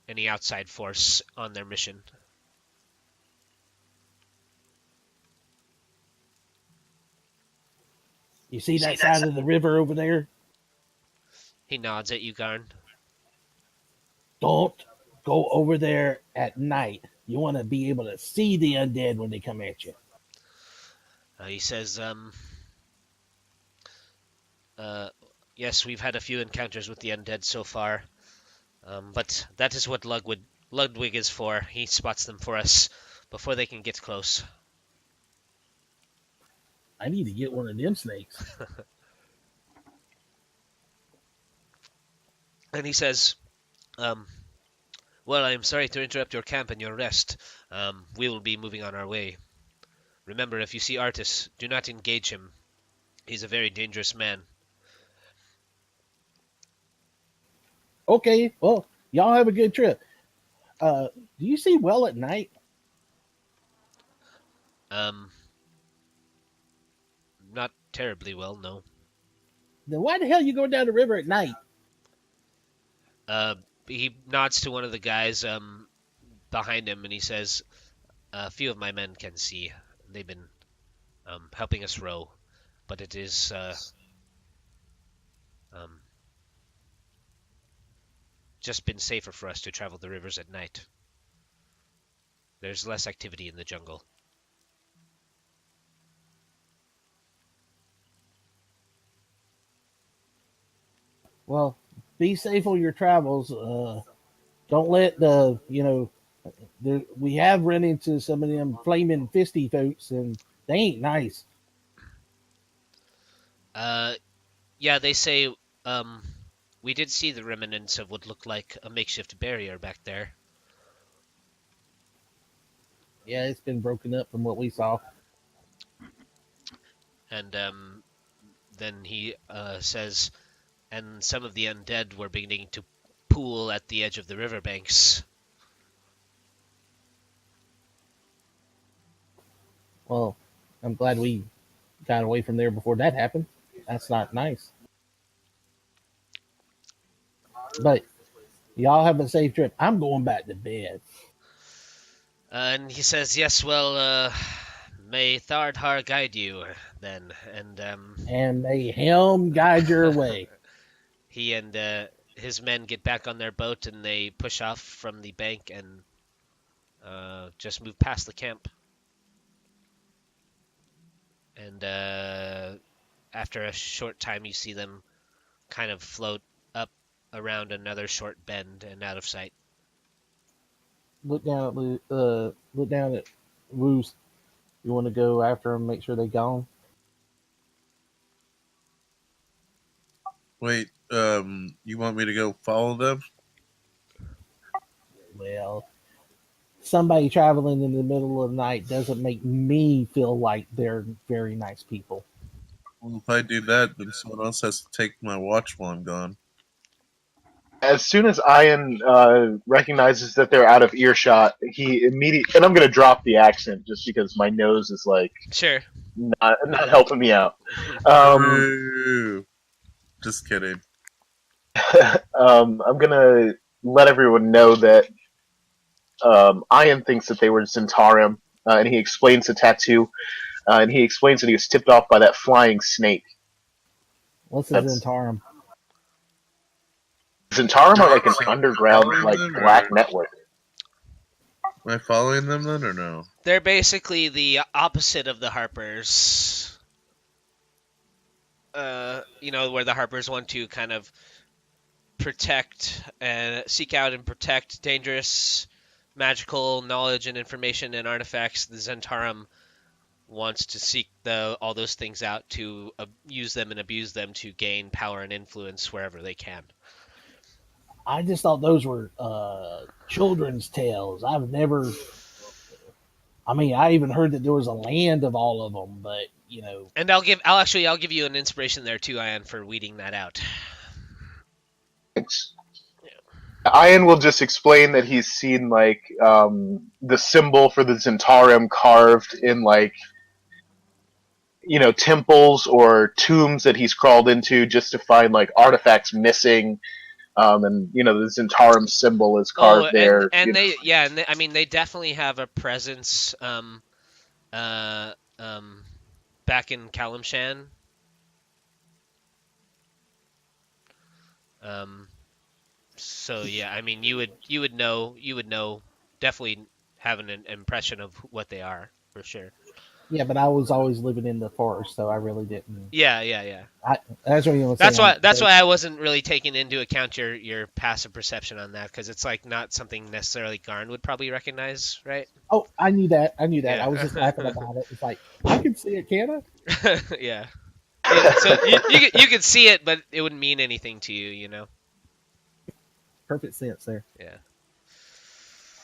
any outside force on their mission. You see that side of the river over there? He nods at you, Garn. Don't go over there at night. You want to be able to see the undead when they come at you. He says, yes, we've had a few encounters with the undead so far, but that is what Ludwig is for. He spots them for us before they can get close. I need to get one of them snakes. And he says, well, I am sorry to interrupt your camp and your rest. We will be moving on our way. Remember, if you see Artis, do not engage him. He's a very dangerous man. Okay, well, y'all have a good trip. Do you see well at night? Not terribly well, no. Then why the hell you going down the river at night? He nods to one of the guys behind him, and he says, a few of my men can see. They've been helping us row, but it is just been safer for us to travel the rivers at night. There's less activity in the jungle. Well, be safe on your travels. Don't let the, we have run into some of them flaming fisty folks, and they ain't nice. Yeah, they say we did see the remnants of what looked like a makeshift barrier back there. Yeah, it's been broken up from what we saw. And then he says, and some of the undead were beginning to pool at the edge of the riverbanks. Well, I'm glad we got away from there before that happened. That's not nice. But y'all have a safe trip. I'm going back to bed. And he says, yes, well, may Thardhar guide you, then. And may Helm guide your way. He and his men get back on their boat, and they push off from the bank and just move past the camp. And after a short time, you see them kind of float up around another short bend and out of sight. Look down at Wuce. You want to go after them, make sure they're gone? Wait, you want me to go follow them? Well, somebody traveling in the middle of the night doesn't make me feel like they're very nice people. Well, if I do that, then someone else has to take my watch while I'm gone. As soon as Ayan recognizes that they're out of earshot, he immediately, and I'm going to drop the accent just because my nose is like Sure. not helping me out. Ooh. Just kidding. I'm going to let everyone know that Ayan thinks that they were Zentarum, and he explains the tattoo, and he explains that he was tipped off by that flying snake. What's a Zentarum? Zentarum are like an underground, like black network. Am I following them then, or no? They're basically the opposite of the Harpers. Where the Harpers want to kind of protect and seek out and protect dangerous magical knowledge and information and artifacts. The Zentarum wants to seek all those things out to use them and abuse them to gain power and influence wherever they can. I just thought those were children's tales. I even heard that there was a land of all of them, but And I'll give you an inspiration there too, Ayan, for weeding that out. Thanks. Ayan will just explain that he's seen like the symbol for the Zentarum carved in like temples or tombs that he's crawled into just to find like artifacts missing. And the Zentarum symbol is Oh, carved there. I mean, they definitely have a presence uh, back in Kalimshan. So yeah, I mean, you would know definitely have an impression of what they are for sure. Yeah, but I was always living in the forest, so I really didn't. Yeah. That's what you want to say. That's why I wasn't really taking into account your passive perception on that, because it's like not something necessarily Garn would probably recognize, right? Oh, I knew that. Yeah. I was just laughing about it. It's like, I can see it, can I? Yeah. So you could see it, but it wouldn't mean anything to you, you know. Perfect sense there. Yeah.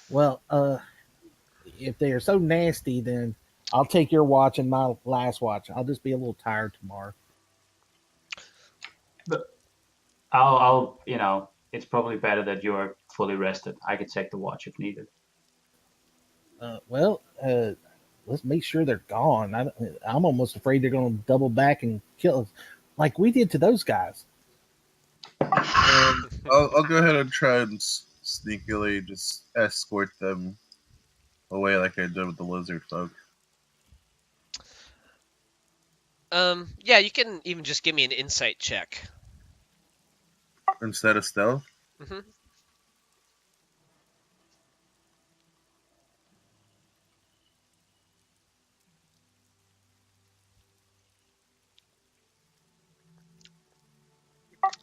Well, if they are so nasty, then I'll take your watch and my last watch. I'll just be a little tired tomorrow. But I'll it's probably better that you're fully rested. I could take the watch if needed. Let's make sure they're gone. I'm almost afraid they're going to double back and kill us, like we did to those guys. I'll go ahead and try and sneakily just escort them away like I did with the lizard folk. Yeah, you can even just give me an insight check. Instead of stealth? Mm-hmm.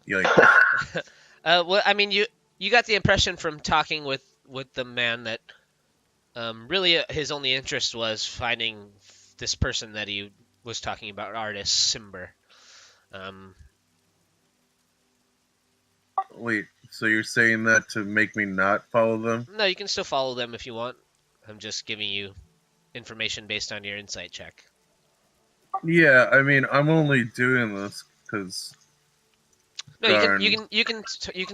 Yikes. Well, I mean, you got the impression from talking with the man that really his only interest was finding this person that he was talking about, artist Simber. Wait, so you're saying that to make me not follow them? No, you can still follow them if you want. I'm just giving you information based on your insight check. Yeah, I mean, I'm only doing this because. No, you can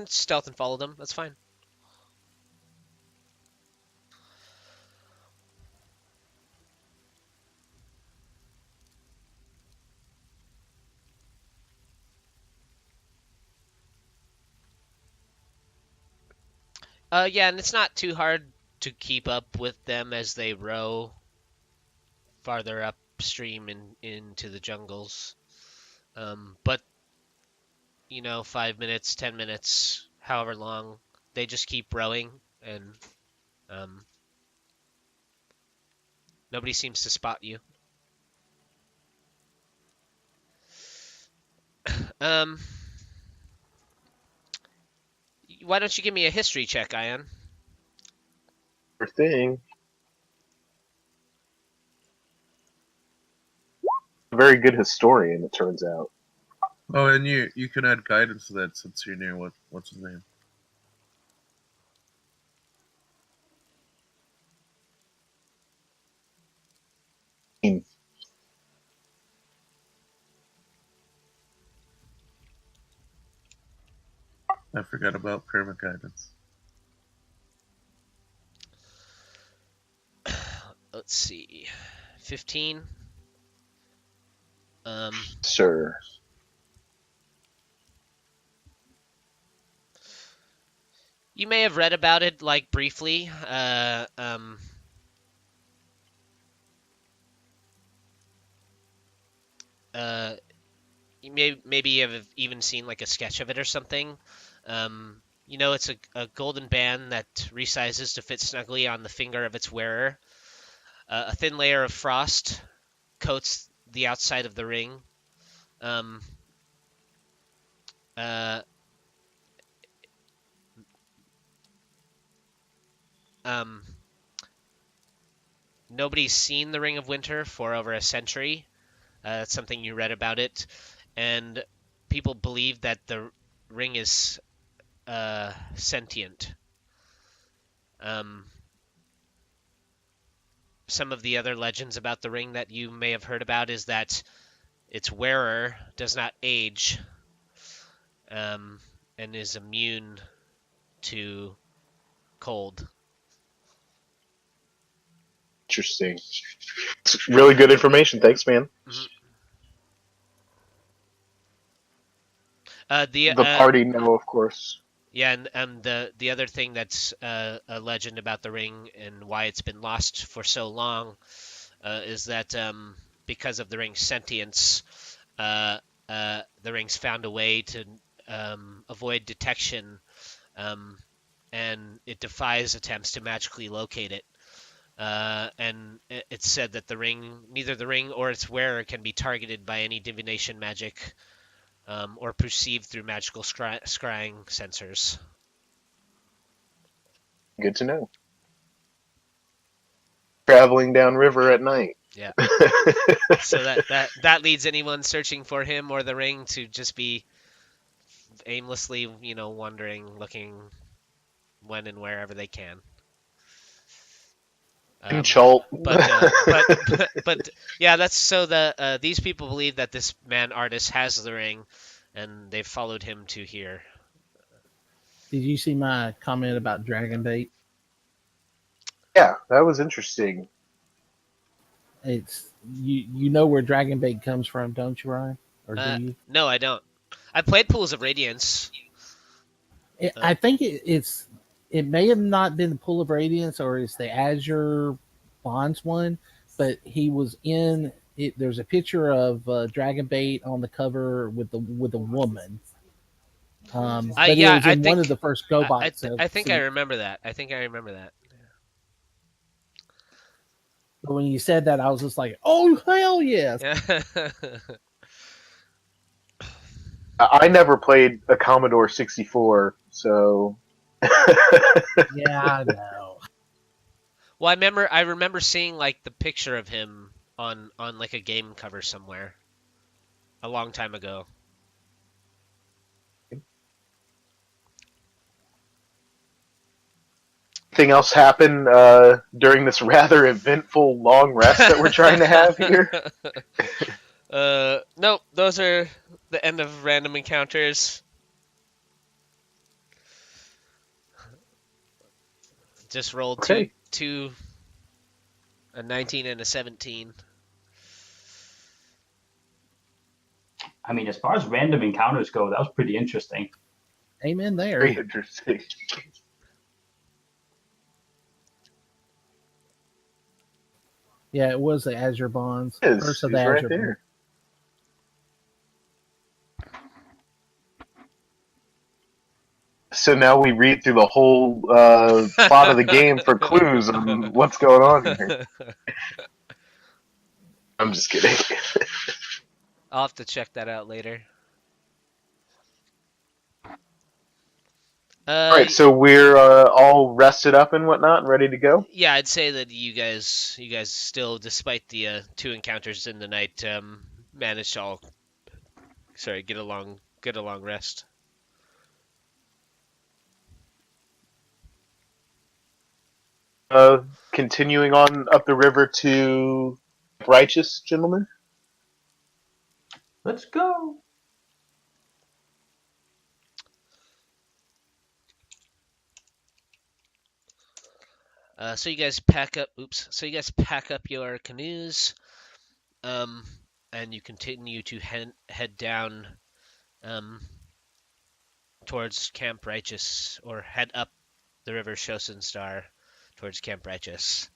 stealth and follow them. That's fine. Yeah, and it's not too hard to keep up with them as they row farther upstream into the jungles. But 5 minutes, 10 minutes, however long, they just keep rowing, and nobody seems to spot you. Why don't you give me a history check, Ayan? Sure thing. A very good historian, it turns out. Oh, and you can add guidance to that since you're near what's his name? I forgot about perma guidance. Let's see. 15. Sir. You may have read about it, like, briefly. You maybe have even seen, like, a sketch of it or something. It's a golden band that resizes to fit snugly on the finger of its wearer. A thin layer of frost coats the outside of the ring. Nobody's seen the Ring of Winter for over a century. That's something you read about it. And people believe that the ring is sentient. Some of the other legends about the ring that you may have heard about is that its wearer does not age, and is immune to cold. Interesting. It's really good information. Thanks, man. The The party, no, of course. Yeah, and the other thing that's a legend about the ring and why it's been lost for so long is that because of the ring's sentience, the ring's found a way to avoid detection, and it defies attempts to magically locate it. And it's said that neither the ring or its wearer can be targeted by any divination magic or perceived through magical scrying sensors. Good to know. Traveling downriver at night. Yeah. So that leads anyone searching for him or the ring to just be aimlessly, wandering, looking when and wherever they can. But yeah, that's so these people believe that this man artist has the ring, and they've followed him to here. Did you see my comment about dragon bait? Yeah, that was interesting. It's you know where dragon bait comes from, don't you, Ryan? Or do you? No, I don't. I played Pools of Radiance. I think it may have not been the Pool of Radiance or it's the Azure Bonds one, but he was in it. There's a picture of dragon bait on the cover with a woman. But it was in one of the first GoBots. I think I remember that. But when you said that, I was just like, "Oh hell yes!" I never played a Commodore 64, so yeah, I know. Well, I remember seeing like the picture of him on like a game cover somewhere a long time ago. Anything else happen during this rather eventful long rest that we're trying to have here? Nope. Those are the end of random encounters. Just rolled two, a 19 and a 17. I mean, as far as random encounters go, that was pretty interesting. Amen there. Very interesting. Yeah, it was the Azure Bonds. First of the Azure right there. So now we read through the whole plot of the game for clues on what's going on here. I'm just kidding. I'll have to check that out later. All right, so we're all rested up and whatnot and ready to go? Yeah, I'd say that you guys still, despite the 2 encounters in the night, managed to all get a long rest. Continuing on up the river to Righteous, gentlemen? Let's go. So you guys pack up your canoes, and you continue to head down towards Camp Righteous, or head up the river Shosen Star towards Camp Righteous.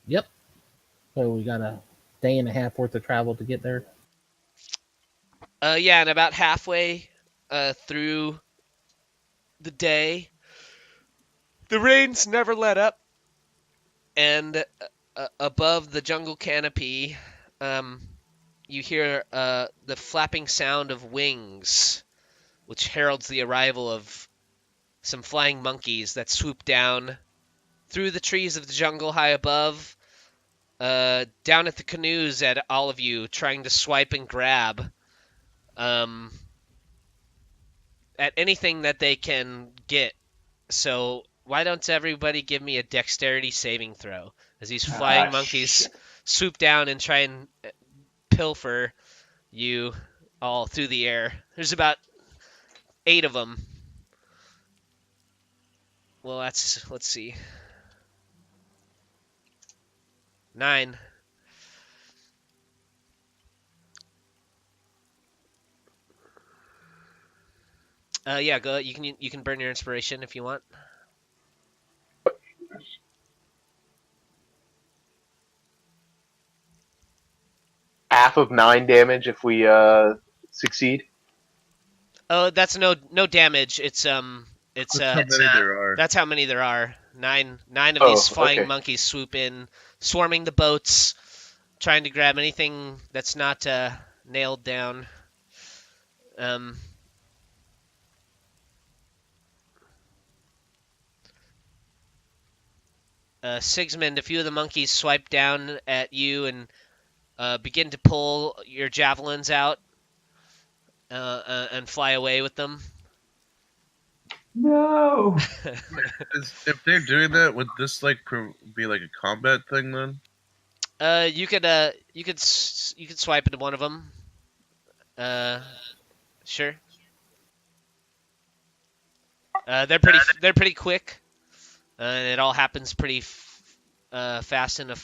Yep. So we got a day and a half worth of travel to get there. Yeah, and about halfway through the day, the rains never let up, and above the jungle canopy, you hear the flapping sound of wings, which heralds the arrival of some flying monkeys that swoop down through the trees of the jungle high above, down at the canoes at all of you, trying to swipe and grab at anything that they can get. So why don't everybody give me a dexterity saving throw as these flying monkeys swoop down and try and pilfer you all through the air. There's about 8 of them. Well, let's see. 9. Yeah, go. You can burn your inspiration if you want. Half of 9 damage if we succeed. Oh, that's no damage. It's That's how many there are. That's how many there are. Nine of Oh, these flying okay. monkeys swoop in, swarming the boats, trying to grab anything that's not nailed down. Sigismund, a few of the monkeys swipe down at you and begin to pull your javelins out and fly away with them. No. If they're doing that, would this like be like a combat thing then? You could swipe into one of them. Sure. They're pretty quick, and it all happens pretty fast in a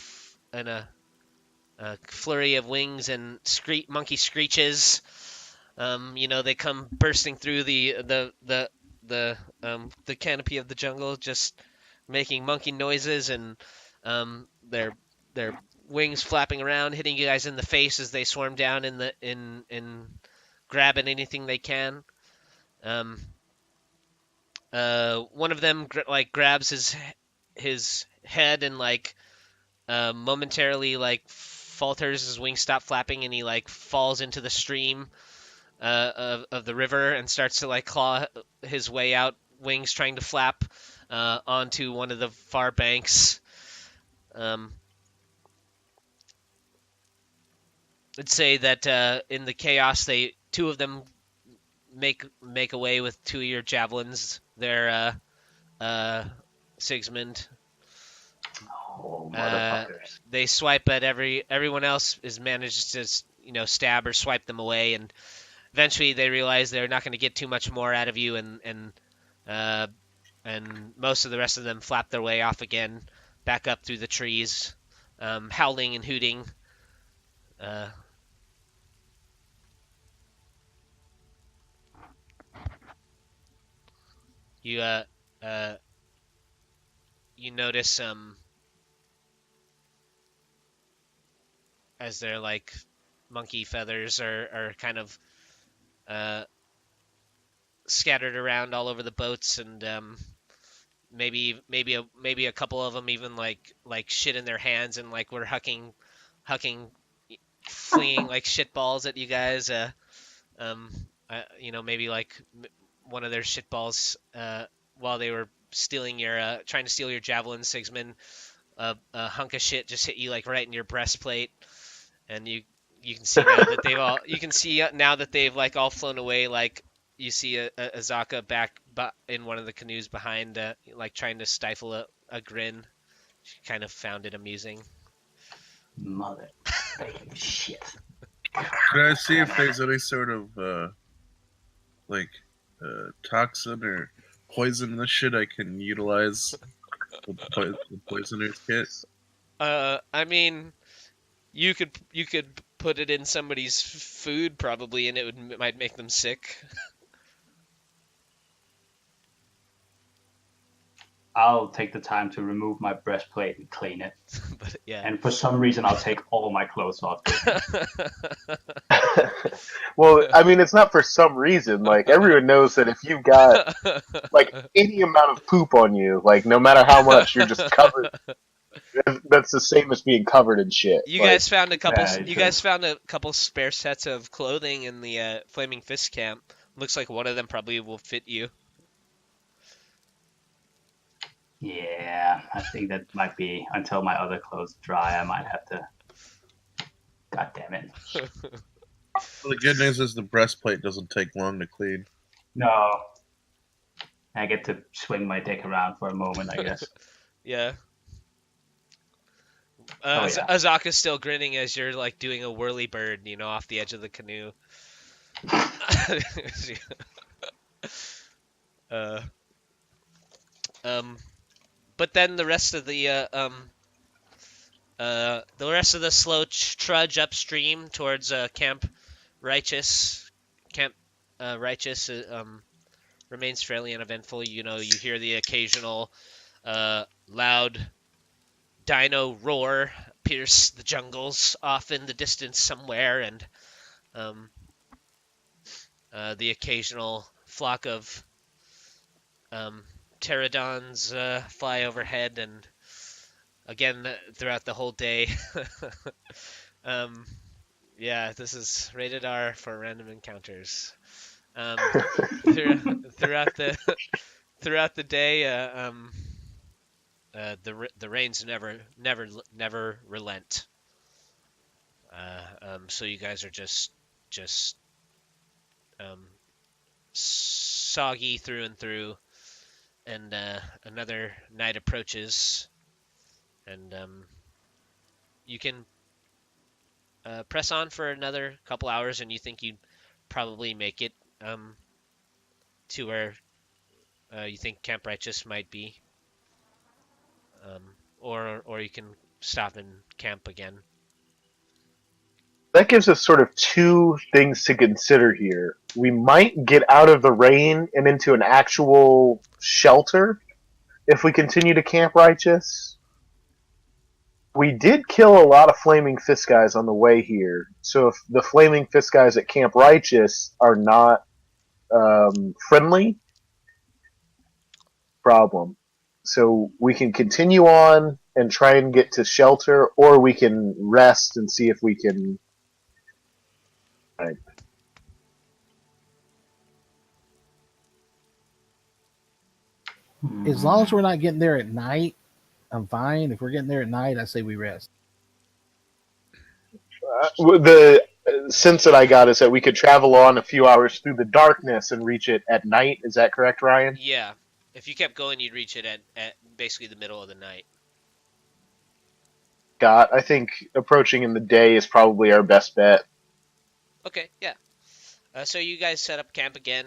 flurry of wings and monkey screeches. They come bursting through the canopy of the jungle, just making monkey noises, and their wings flapping around, hitting you guys in the face as they swarm down in grabbing anything they can. One of them grabs his head and momentarily falters. His wings stop flapping and he falls into the stream of the river and starts to claw his way out, wings trying to flap onto one of the far banks. I'd say that in the chaos, two of them make away with 2 of your javelins. They're Sigismund. Oh, motherfuckers. They swipe at everyone else is managed to stab or swipe them away, and eventually they realize they're not going to get too much more out of you, and most of the rest of them flap their way off again, back up through the trees, howling and hooting. You notice as their monkey feathers are kind of scattered around all over the boats, and maybe a couple of them even shit in their hands and were hucking flinging shit balls at you guys. Maybe one of their shit balls while they were trying to steal your javelin, Sigismund, a hunk of shit just hit you right in your breastplate, and you can see now that they've all flown away. You see Azaka back in one of the canoes behind, trying to stifle a grin. She kind of found it amusing. Mother shit. Can I see if there's any sort of toxin or poison in this shit I can utilize with the poisoner's kit? I mean, you could put it in somebody's food probably, and it might make them sick. I'll take the time to remove my breastplate and clean it. But yeah. And for some reason, I'll take all my clothes off. Well, I mean, it's not for some reason. Everyone knows that if you've got any amount of poop on you, no matter how much, you're just covered. That's the same as being covered in shit. You guys found a couple. You guys found a couple spare sets of clothing in the Flaming Fist camp. Looks like one of them probably will fit you. Yeah, I think that might be until my other clothes dry. I might have to. God damn it. Well, the good news is the breastplate doesn't take long to clean. No. I get to swing my dick around for a moment, I guess. Yeah. Yeah. Azaka's still grinning as you're doing a whirly bird, off the edge of the canoe. uh, but then the rest of the slow trudge upstream towards Camp Righteous. Camp Righteous remains fairly uneventful. You know, you hear the occasional loud dino roar pierce the jungles off in the distance somewhere, and um, the occasional flock of um, pterodons fly overhead, and again throughout the whole day. um, yeah, this is rated R for random encounters. Um, throughout the throughout the day, the rains never relent. So you guys are just um, soggy through and through, and another night approaches, and you can press on for another couple hours, and you think you'd probably make it to where you think Camp Righteous might be, um, or you can stop and camp again. That gives us sort of two things to consider here. We might get out of the rain and into an actual shelter if we continue to camp righteous. We did kill a lot of flaming fist guys on the way here, so if the flaming fist guys at Camp Righteous are not friendly, problem. So we can continue on and try and get to shelter, or we can rest and see if we can. As long as we're not getting there at night, I'm fine. If we're getting there at night, I say we rest. The sense that I got is that we could travel on a few hours through the darkness and reach it at night. Is that correct, Ryan? Yeah, if you kept going, you'd reach it at basically the middle of the night. Got. I think approaching in the day is probably our best bet. Okay, yeah. So you guys set up camp again.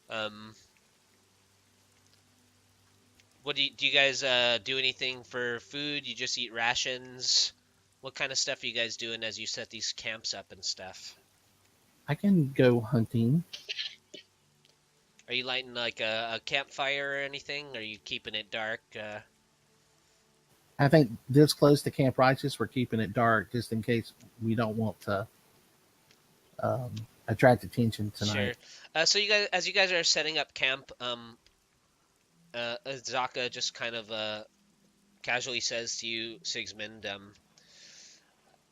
Um, what do you guys do anything for food? You just eat rations? What kind of stuff are you guys doing as you set these camps up and stuff? I can go hunting. Are you lighting like a campfire or anything? Are you keeping it dark? I think this close to Camp Righteous, we're keeping it dark just in case we don't want to um, attract attention Sure. tonight. So as you guys are setting up camp, Zaka just kind of casually says to you, Sigismund,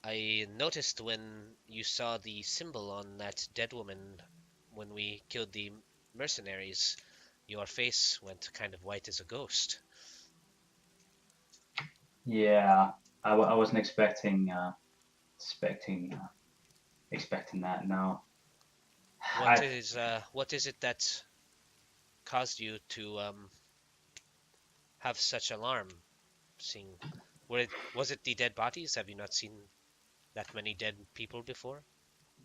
I noticed when you saw the symbol on that dead woman when we killed the mercenaries, your face went kind of white as a ghost. Yeah, I wasn't expecting that. No. What is it that caused you to have such alarm? Seeing, was it the dead bodies? Have you not seen that many dead people before?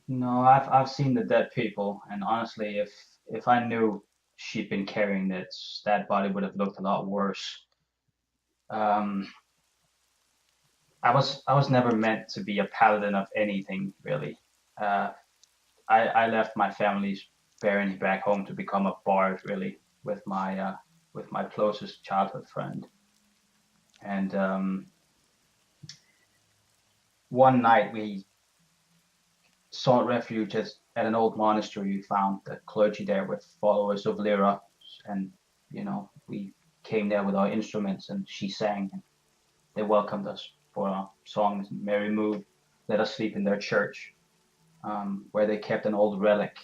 No, I've seen the dead people, and honestly, if I knew she'd been carrying that body would have looked a lot worse. Um, I was never meant to be a paladin of anything really. Uh, I left my family's barony back home to become a bard really with my closest childhood friend. And one night we sought refuge at an old monastery. We found the clergy there with followers of Lyra, and we came there with our instruments, and she sang, and they welcomed us for our songs, merry mood, let us sleep in their church, where they kept an old relic,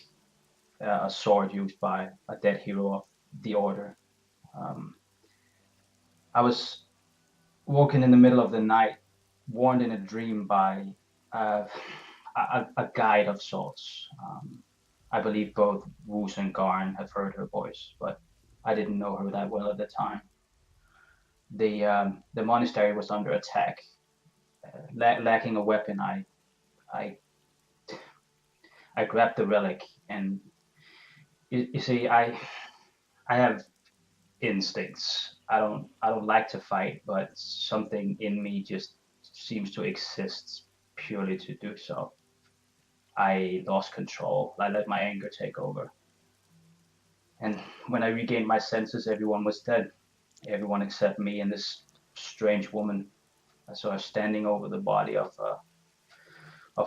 a sword used by a dead hero of the order. Um, I was woken in the middle of the night, warned in a dream by uh, a guide of sorts. I believe both Wuce and Garn have heard her voice, but I didn't know her that well at the time. The monastery was under attack. Lacking a weapon, I I grabbed the relic, and you see, I have instincts. I don't like to fight, but something in me just seems to exist purely to do so. I lost control. I let my anger take over. And when I regained my senses, everyone was dead. Everyone except me and this strange woman. I saw her standing over the body of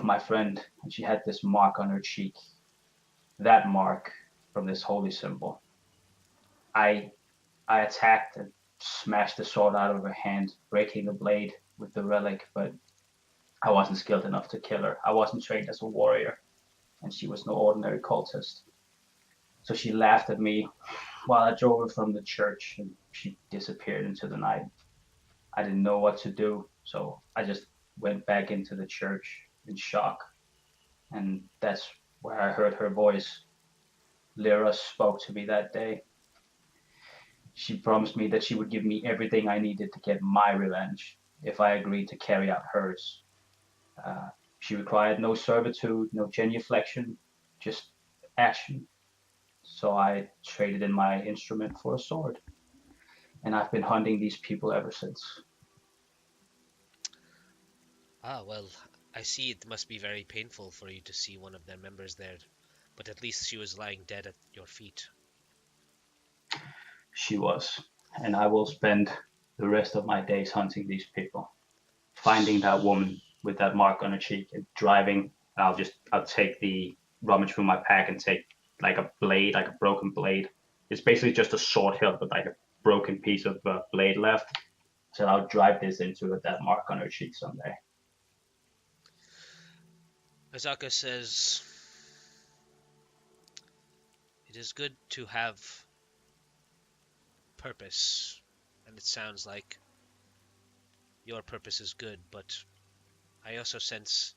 my friend, and she had this mark on her cheek. That mark from this holy symbol. I I attacked and smashed the sword out of her hand, breaking the blade with the relic, but I wasn't skilled enough to kill her. I wasn't trained as a warrior, and she was no ordinary cultist. So she laughed at me while I drove her from the church, and she disappeared into the night. I didn't know what to do, so I just went back into the church in shock, and that's where I heard her voice. Lyra spoke to me that day. She promised me that she would give me everything I needed to get my revenge if I agreed to carry out hers. Uh, she required no servitude, no genuflection, just action. So I traded in my instrument for a sword, and I've been hunting these people ever since. Ah, well, I see it must be very painful for you to see one of their members there, but at least she was lying dead at your feet. She was, and I will spend the rest of my days hunting these people, finding that woman with that mark on her cheek, and driving. I'll take the rummage from my pack and take like a blade, like a broken blade. It's basically just a sword hilt with like a broken piece of blade left. So I'll drive this into that mark on her cheek someday. Azaka says, it is good to have purpose, and it sounds like your purpose is good, but I also sense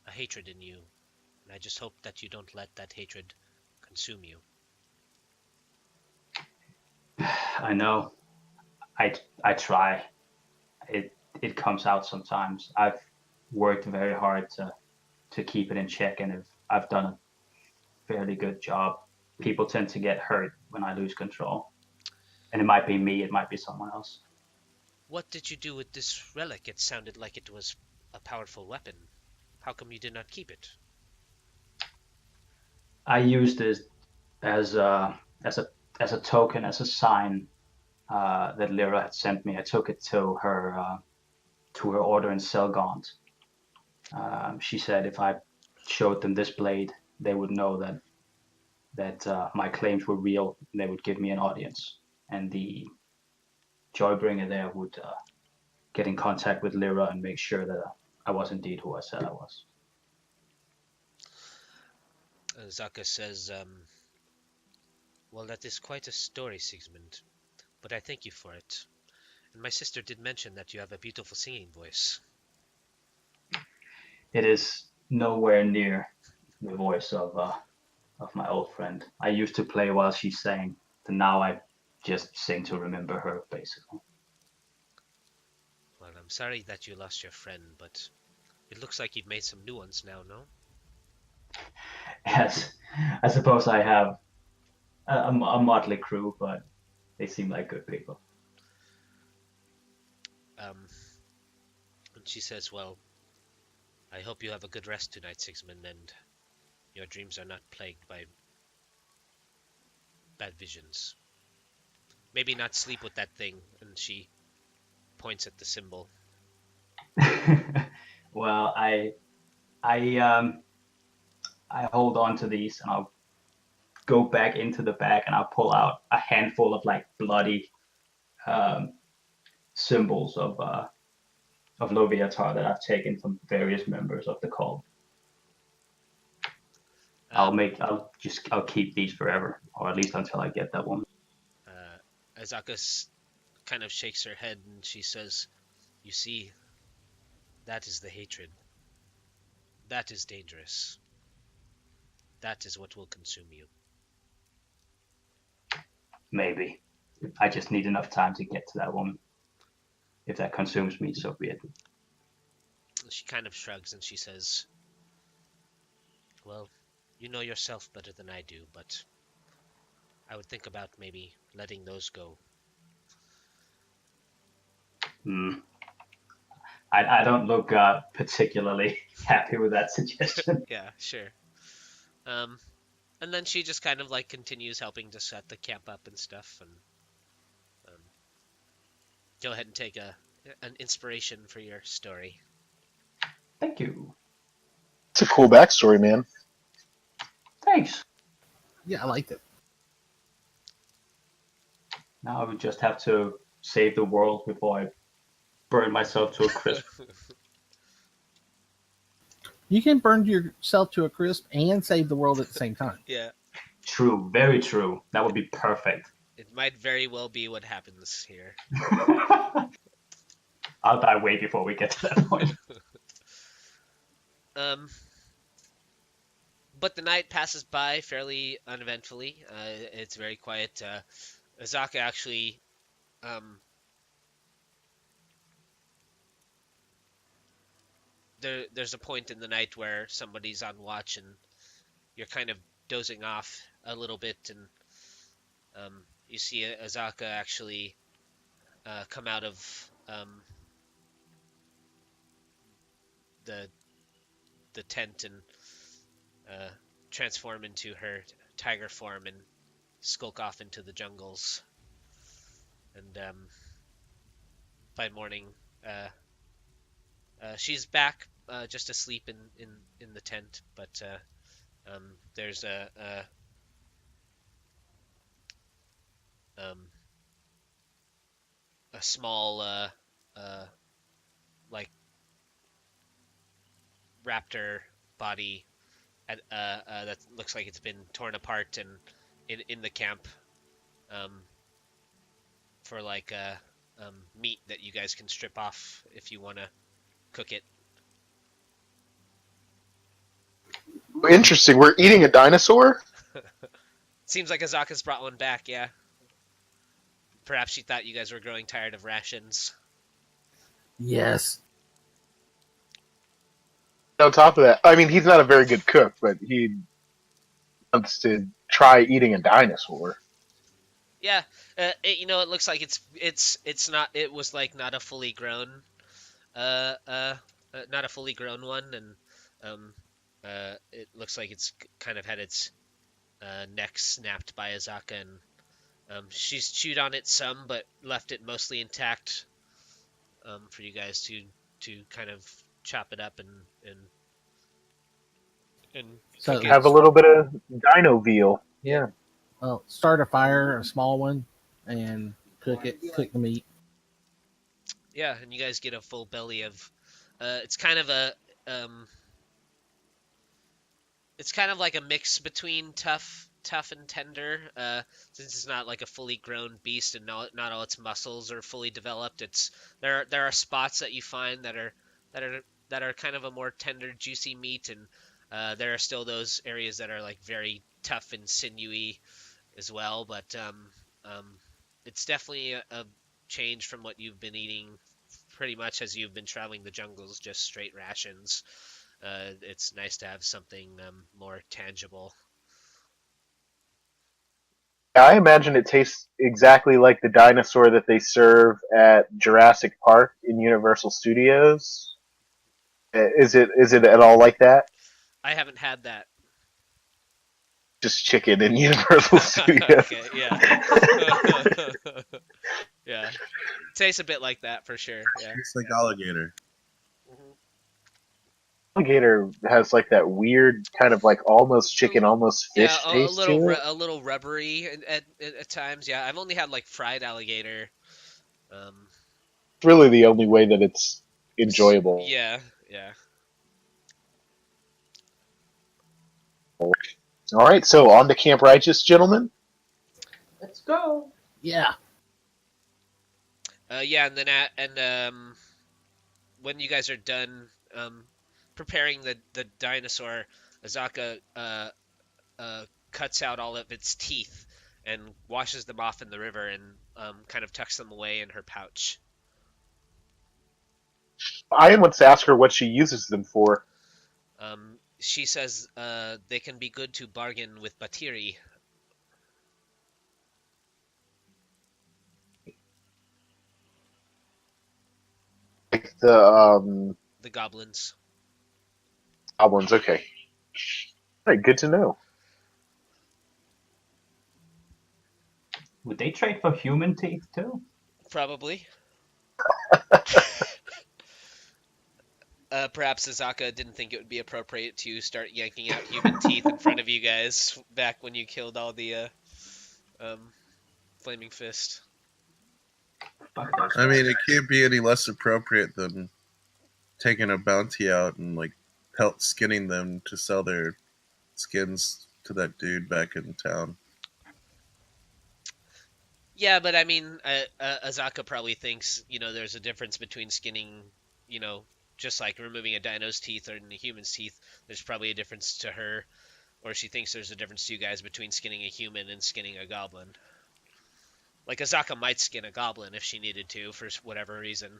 a hatred in you, and I just hope that you don't let that hatred consume you. I know. I try. It comes out sometimes. I've worked very hard to keep it in check, and if I've done a fairly good job. People tend to get hurt when I lose control, and it might be me, it might be someone else. What did you do with this relic? It sounded like it was a powerful weapon. How come you did not keep it? I used it as a as a as a token, as a sign that Lyra had sent me. I took it to her order in Selgaunt. She said if I showed them this blade, they would know that my claims were real, and they would give me an audience. And the Joybringer there would get in contact with Lyra and make sure that I was indeed who I said I was. Zaka says, well, that is quite a story, Sigismund, but I thank you for it. And my sister did mention that you have a beautiful singing voice. It is nowhere near the voice of my old friend. I used to play while she sang, and now I just sing to remember her, basically. Well, I'm sorry that you lost your friend, but it looks like you've made some new ones now, no? Yes, I suppose I have a motley crew, but they seem like good people. And she says, well, I hope you have a good rest tonight, Sigismund, and your dreams are not plagued by bad visions. Maybe not sleep with that thing, and she points at the symbol. Well, I I hold on to these, and I'll go back into the bag, and I'll pull out a handful of like bloody um, symbols of Loviatar that I've taken from various members of the cult. I'll keep these forever, or at least until I get that one. Azaka kind of shakes her head and she says, you see, that is the hatred. That is dangerous. That is what will consume you. Maybe. I just need enough time to get to that woman. If that consumes me, so be it. She kind of shrugs and she says, well, You know yourself better than I do, but I would think about maybe letting those go. I don't look particularly happy with that suggestion. Yeah, sure. Um, and then she just kind of like continues helping to set the camp up and stuff, and go ahead and take an inspiration for your story. Thank you. It's a cool backstory, man. Thanks. Yeah, I liked it. Now I would just have to save the world before I burn myself to a crisp. You can burn yourself to a crisp and save the world at the same time. Yeah, True, very true. That would be perfect. it might very well be what happens here. I'll die way before we get to that point. But the night passes by fairly uneventfully. It's very quiet. Azaka actually there's a point in the night where somebody's on watch and you're kind of dozing off a little bit, and you see Azaka actually come out of the tent and transform into her tiger form and skulk off into the jungles. And by morning, she's back, just asleep in the tent. But there's a small like raptor body that looks like it's been torn apart and in the camp for like meat that you guys can strip off if you want to cook it. Interesting. We're eating a dinosaur? Seems like Azaka's brought one back, yeah. Perhaps she thought you guys were growing tired of rations. Yes. On top of that, I mean, he's not a very good cook, but he wants to try eating a dinosaur. Yeah, it looks like it's not. It was like not a fully grown, not a fully grown one, and it looks like it's kind of had its neck snapped by Azaka, and she's chewed on it some, but left it mostly intact for you guys to kind of chop it up and So cook Have it. a little bit of dino veal. Yeah. Well, start a fire, a small one, and cook the meat. Yeah, and you guys get a full belly of. It's kind of it's kind of like a mix between tough and tender. Since it's not like a fully grown beast and not all its muscles are fully developed. There are spots that you find that are kind of a more tender, juicy meat, and there are still those areas that are like very tough and sinewy as well. But it's definitely a change from what you've been eating pretty much as you've been traveling the jungles, just straight rations. It's nice to have something more tangible. I imagine it tastes exactly like the dinosaur that they serve at Jurassic Park in Universal Studios. Is it at all like that? I haven't had that. Just chicken in Universal Studios. Okay, yeah. Yeah. Tastes a bit like that for sure. Yeah. It's like alligator. Alligator has like that weird kind of like almost chicken, almost fish Yeah, taste to it. a little rubbery at times. Yeah, I've only had like fried alligator. It's really the only way that it's enjoyable. Yeah, yeah. All right, so on to Camp Righteous, gentlemen. Let's go. Yeah. Yeah, and then when you guys are done preparing the dinosaur, Azaka cuts out all of its teeth and washes them off in the river and kind of tucks them away in her pouch. Ayan wants to ask her what she uses them for. She says they can be good to bargain with Batiri. Like the The goblins. goblins. Okay. All right, good to know. Would they trade for human teeth too? Probably. Perhaps Azaka didn't think it would be appropriate to start yanking out human teeth in front of you guys back when you killed all the Flaming Fist. Fuck those I mean, guys. it can't be any less appropriate than taking a bounty out and like skinning them to sell their skins to that dude back in town. Yeah, but I mean, Azaka probably thinks, there's a difference between skinning, just like removing a dino's teeth or a human's teeth. There's probably a difference to her, or she thinks there's a difference to you guys between skinning a human and skinning a goblin. Like, Azaka might skin a goblin if she needed to, for whatever reason.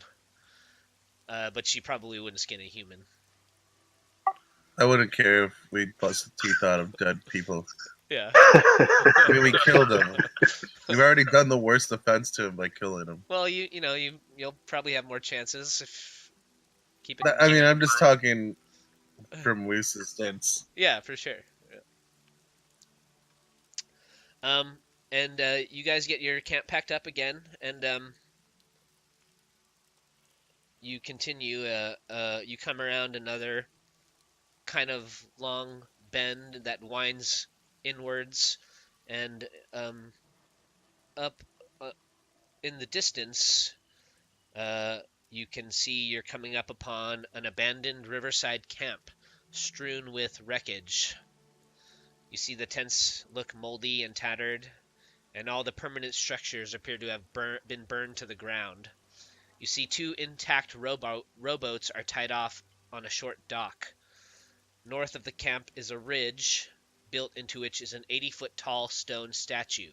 But she probably wouldn't skin a human. I wouldn't care if we busted teeth out of dead people. Yeah. I mean, we killed him. We've already done the worst offense to him by killing him. Well, you'll probably have more chances if I mean, I'm just talking from Wuce's stance. Yeah, for sure. Yeah. And you guys get your camp packed up again, and you continue. You come around another kind of long bend that winds inwards, and up in the distance, you can see you're coming up upon an abandoned riverside camp strewn with wreckage. You see the tents look moldy and tattered, and all the permanent structures appear to have been burned to the ground. You see 2 intact rowboats are tied off on a short dock. North of the camp is a ridge, built into which is an 80-foot tall stone statue,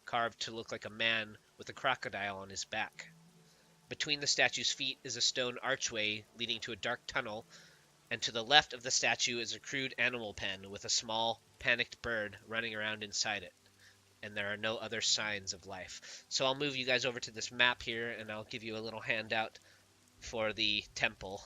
carved to look like a man with a crocodile on his back. Between the statue's feet is a stone archway leading to a dark tunnel, and to the left of the statue is a crude animal pen with a small, panicked bird running around inside it. And there are no other signs of life. So I'll move you guys over to this map here, and I'll give you a little handout for the temple.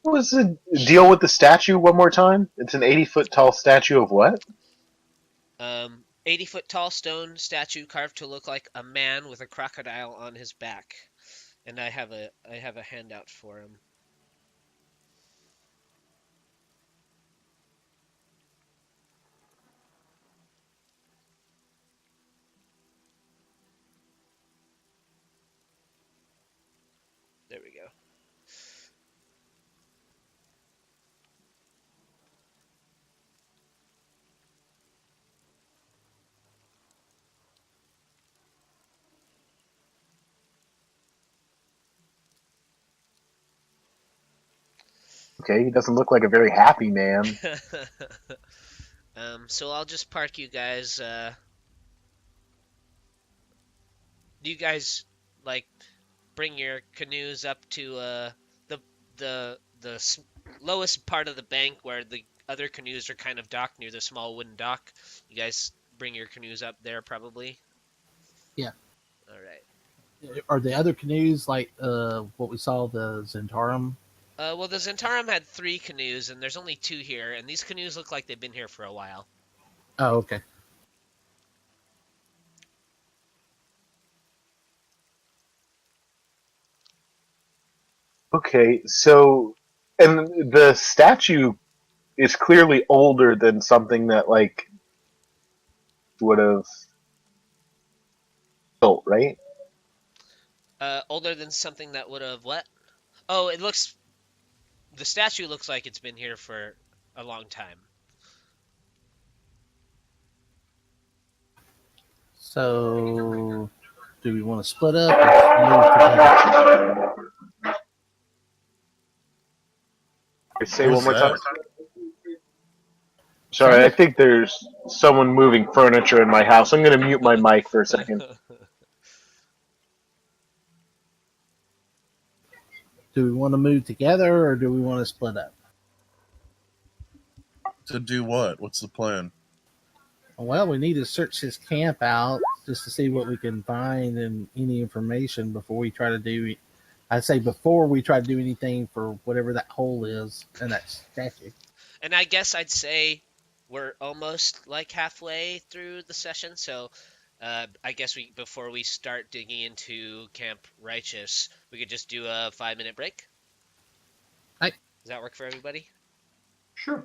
What was the deal with the statue one more time? It's an 80-foot tall statue of what? 80-foot tall stone statue carved to look like a man with a crocodile on his back. And I have a handout for him. There we go. Okay, he doesn't look like a very happy man. So I'll just park you guys. Do you guys bring your canoes up to the lowest part of the bank where the other canoes are kind of docked near the small wooden dock? You guys bring your canoes up there, probably. Yeah. All right. Are the other canoes like what we saw the Zentarum? Well, the Zentarum had 3 canoes, and there's only 2 here, and these canoes look like they've been here for a while. Oh, okay. Okay, so and the statue is clearly older than something that would have built, right? Older than something that would have what? Oh, the statue looks like it's been here for a long time. So, do we want to split up or move together? Say one more time. Sorry, I think there's someone moving furniture in my house. I'm going to mute my mic for a second. Do we want to move together or do we want to split up? To do what? What's the plan? Well, we need to search his camp out just to see what we can find and any information before we try to do. I'd say before we try to do anything for whatever that hole is and that statue. And I guess I'd say we're almost like halfway through the session, so I guess before we start digging into Camp Righteous, we could just do a 5-minute break. Right. Does that work for everybody? Sure.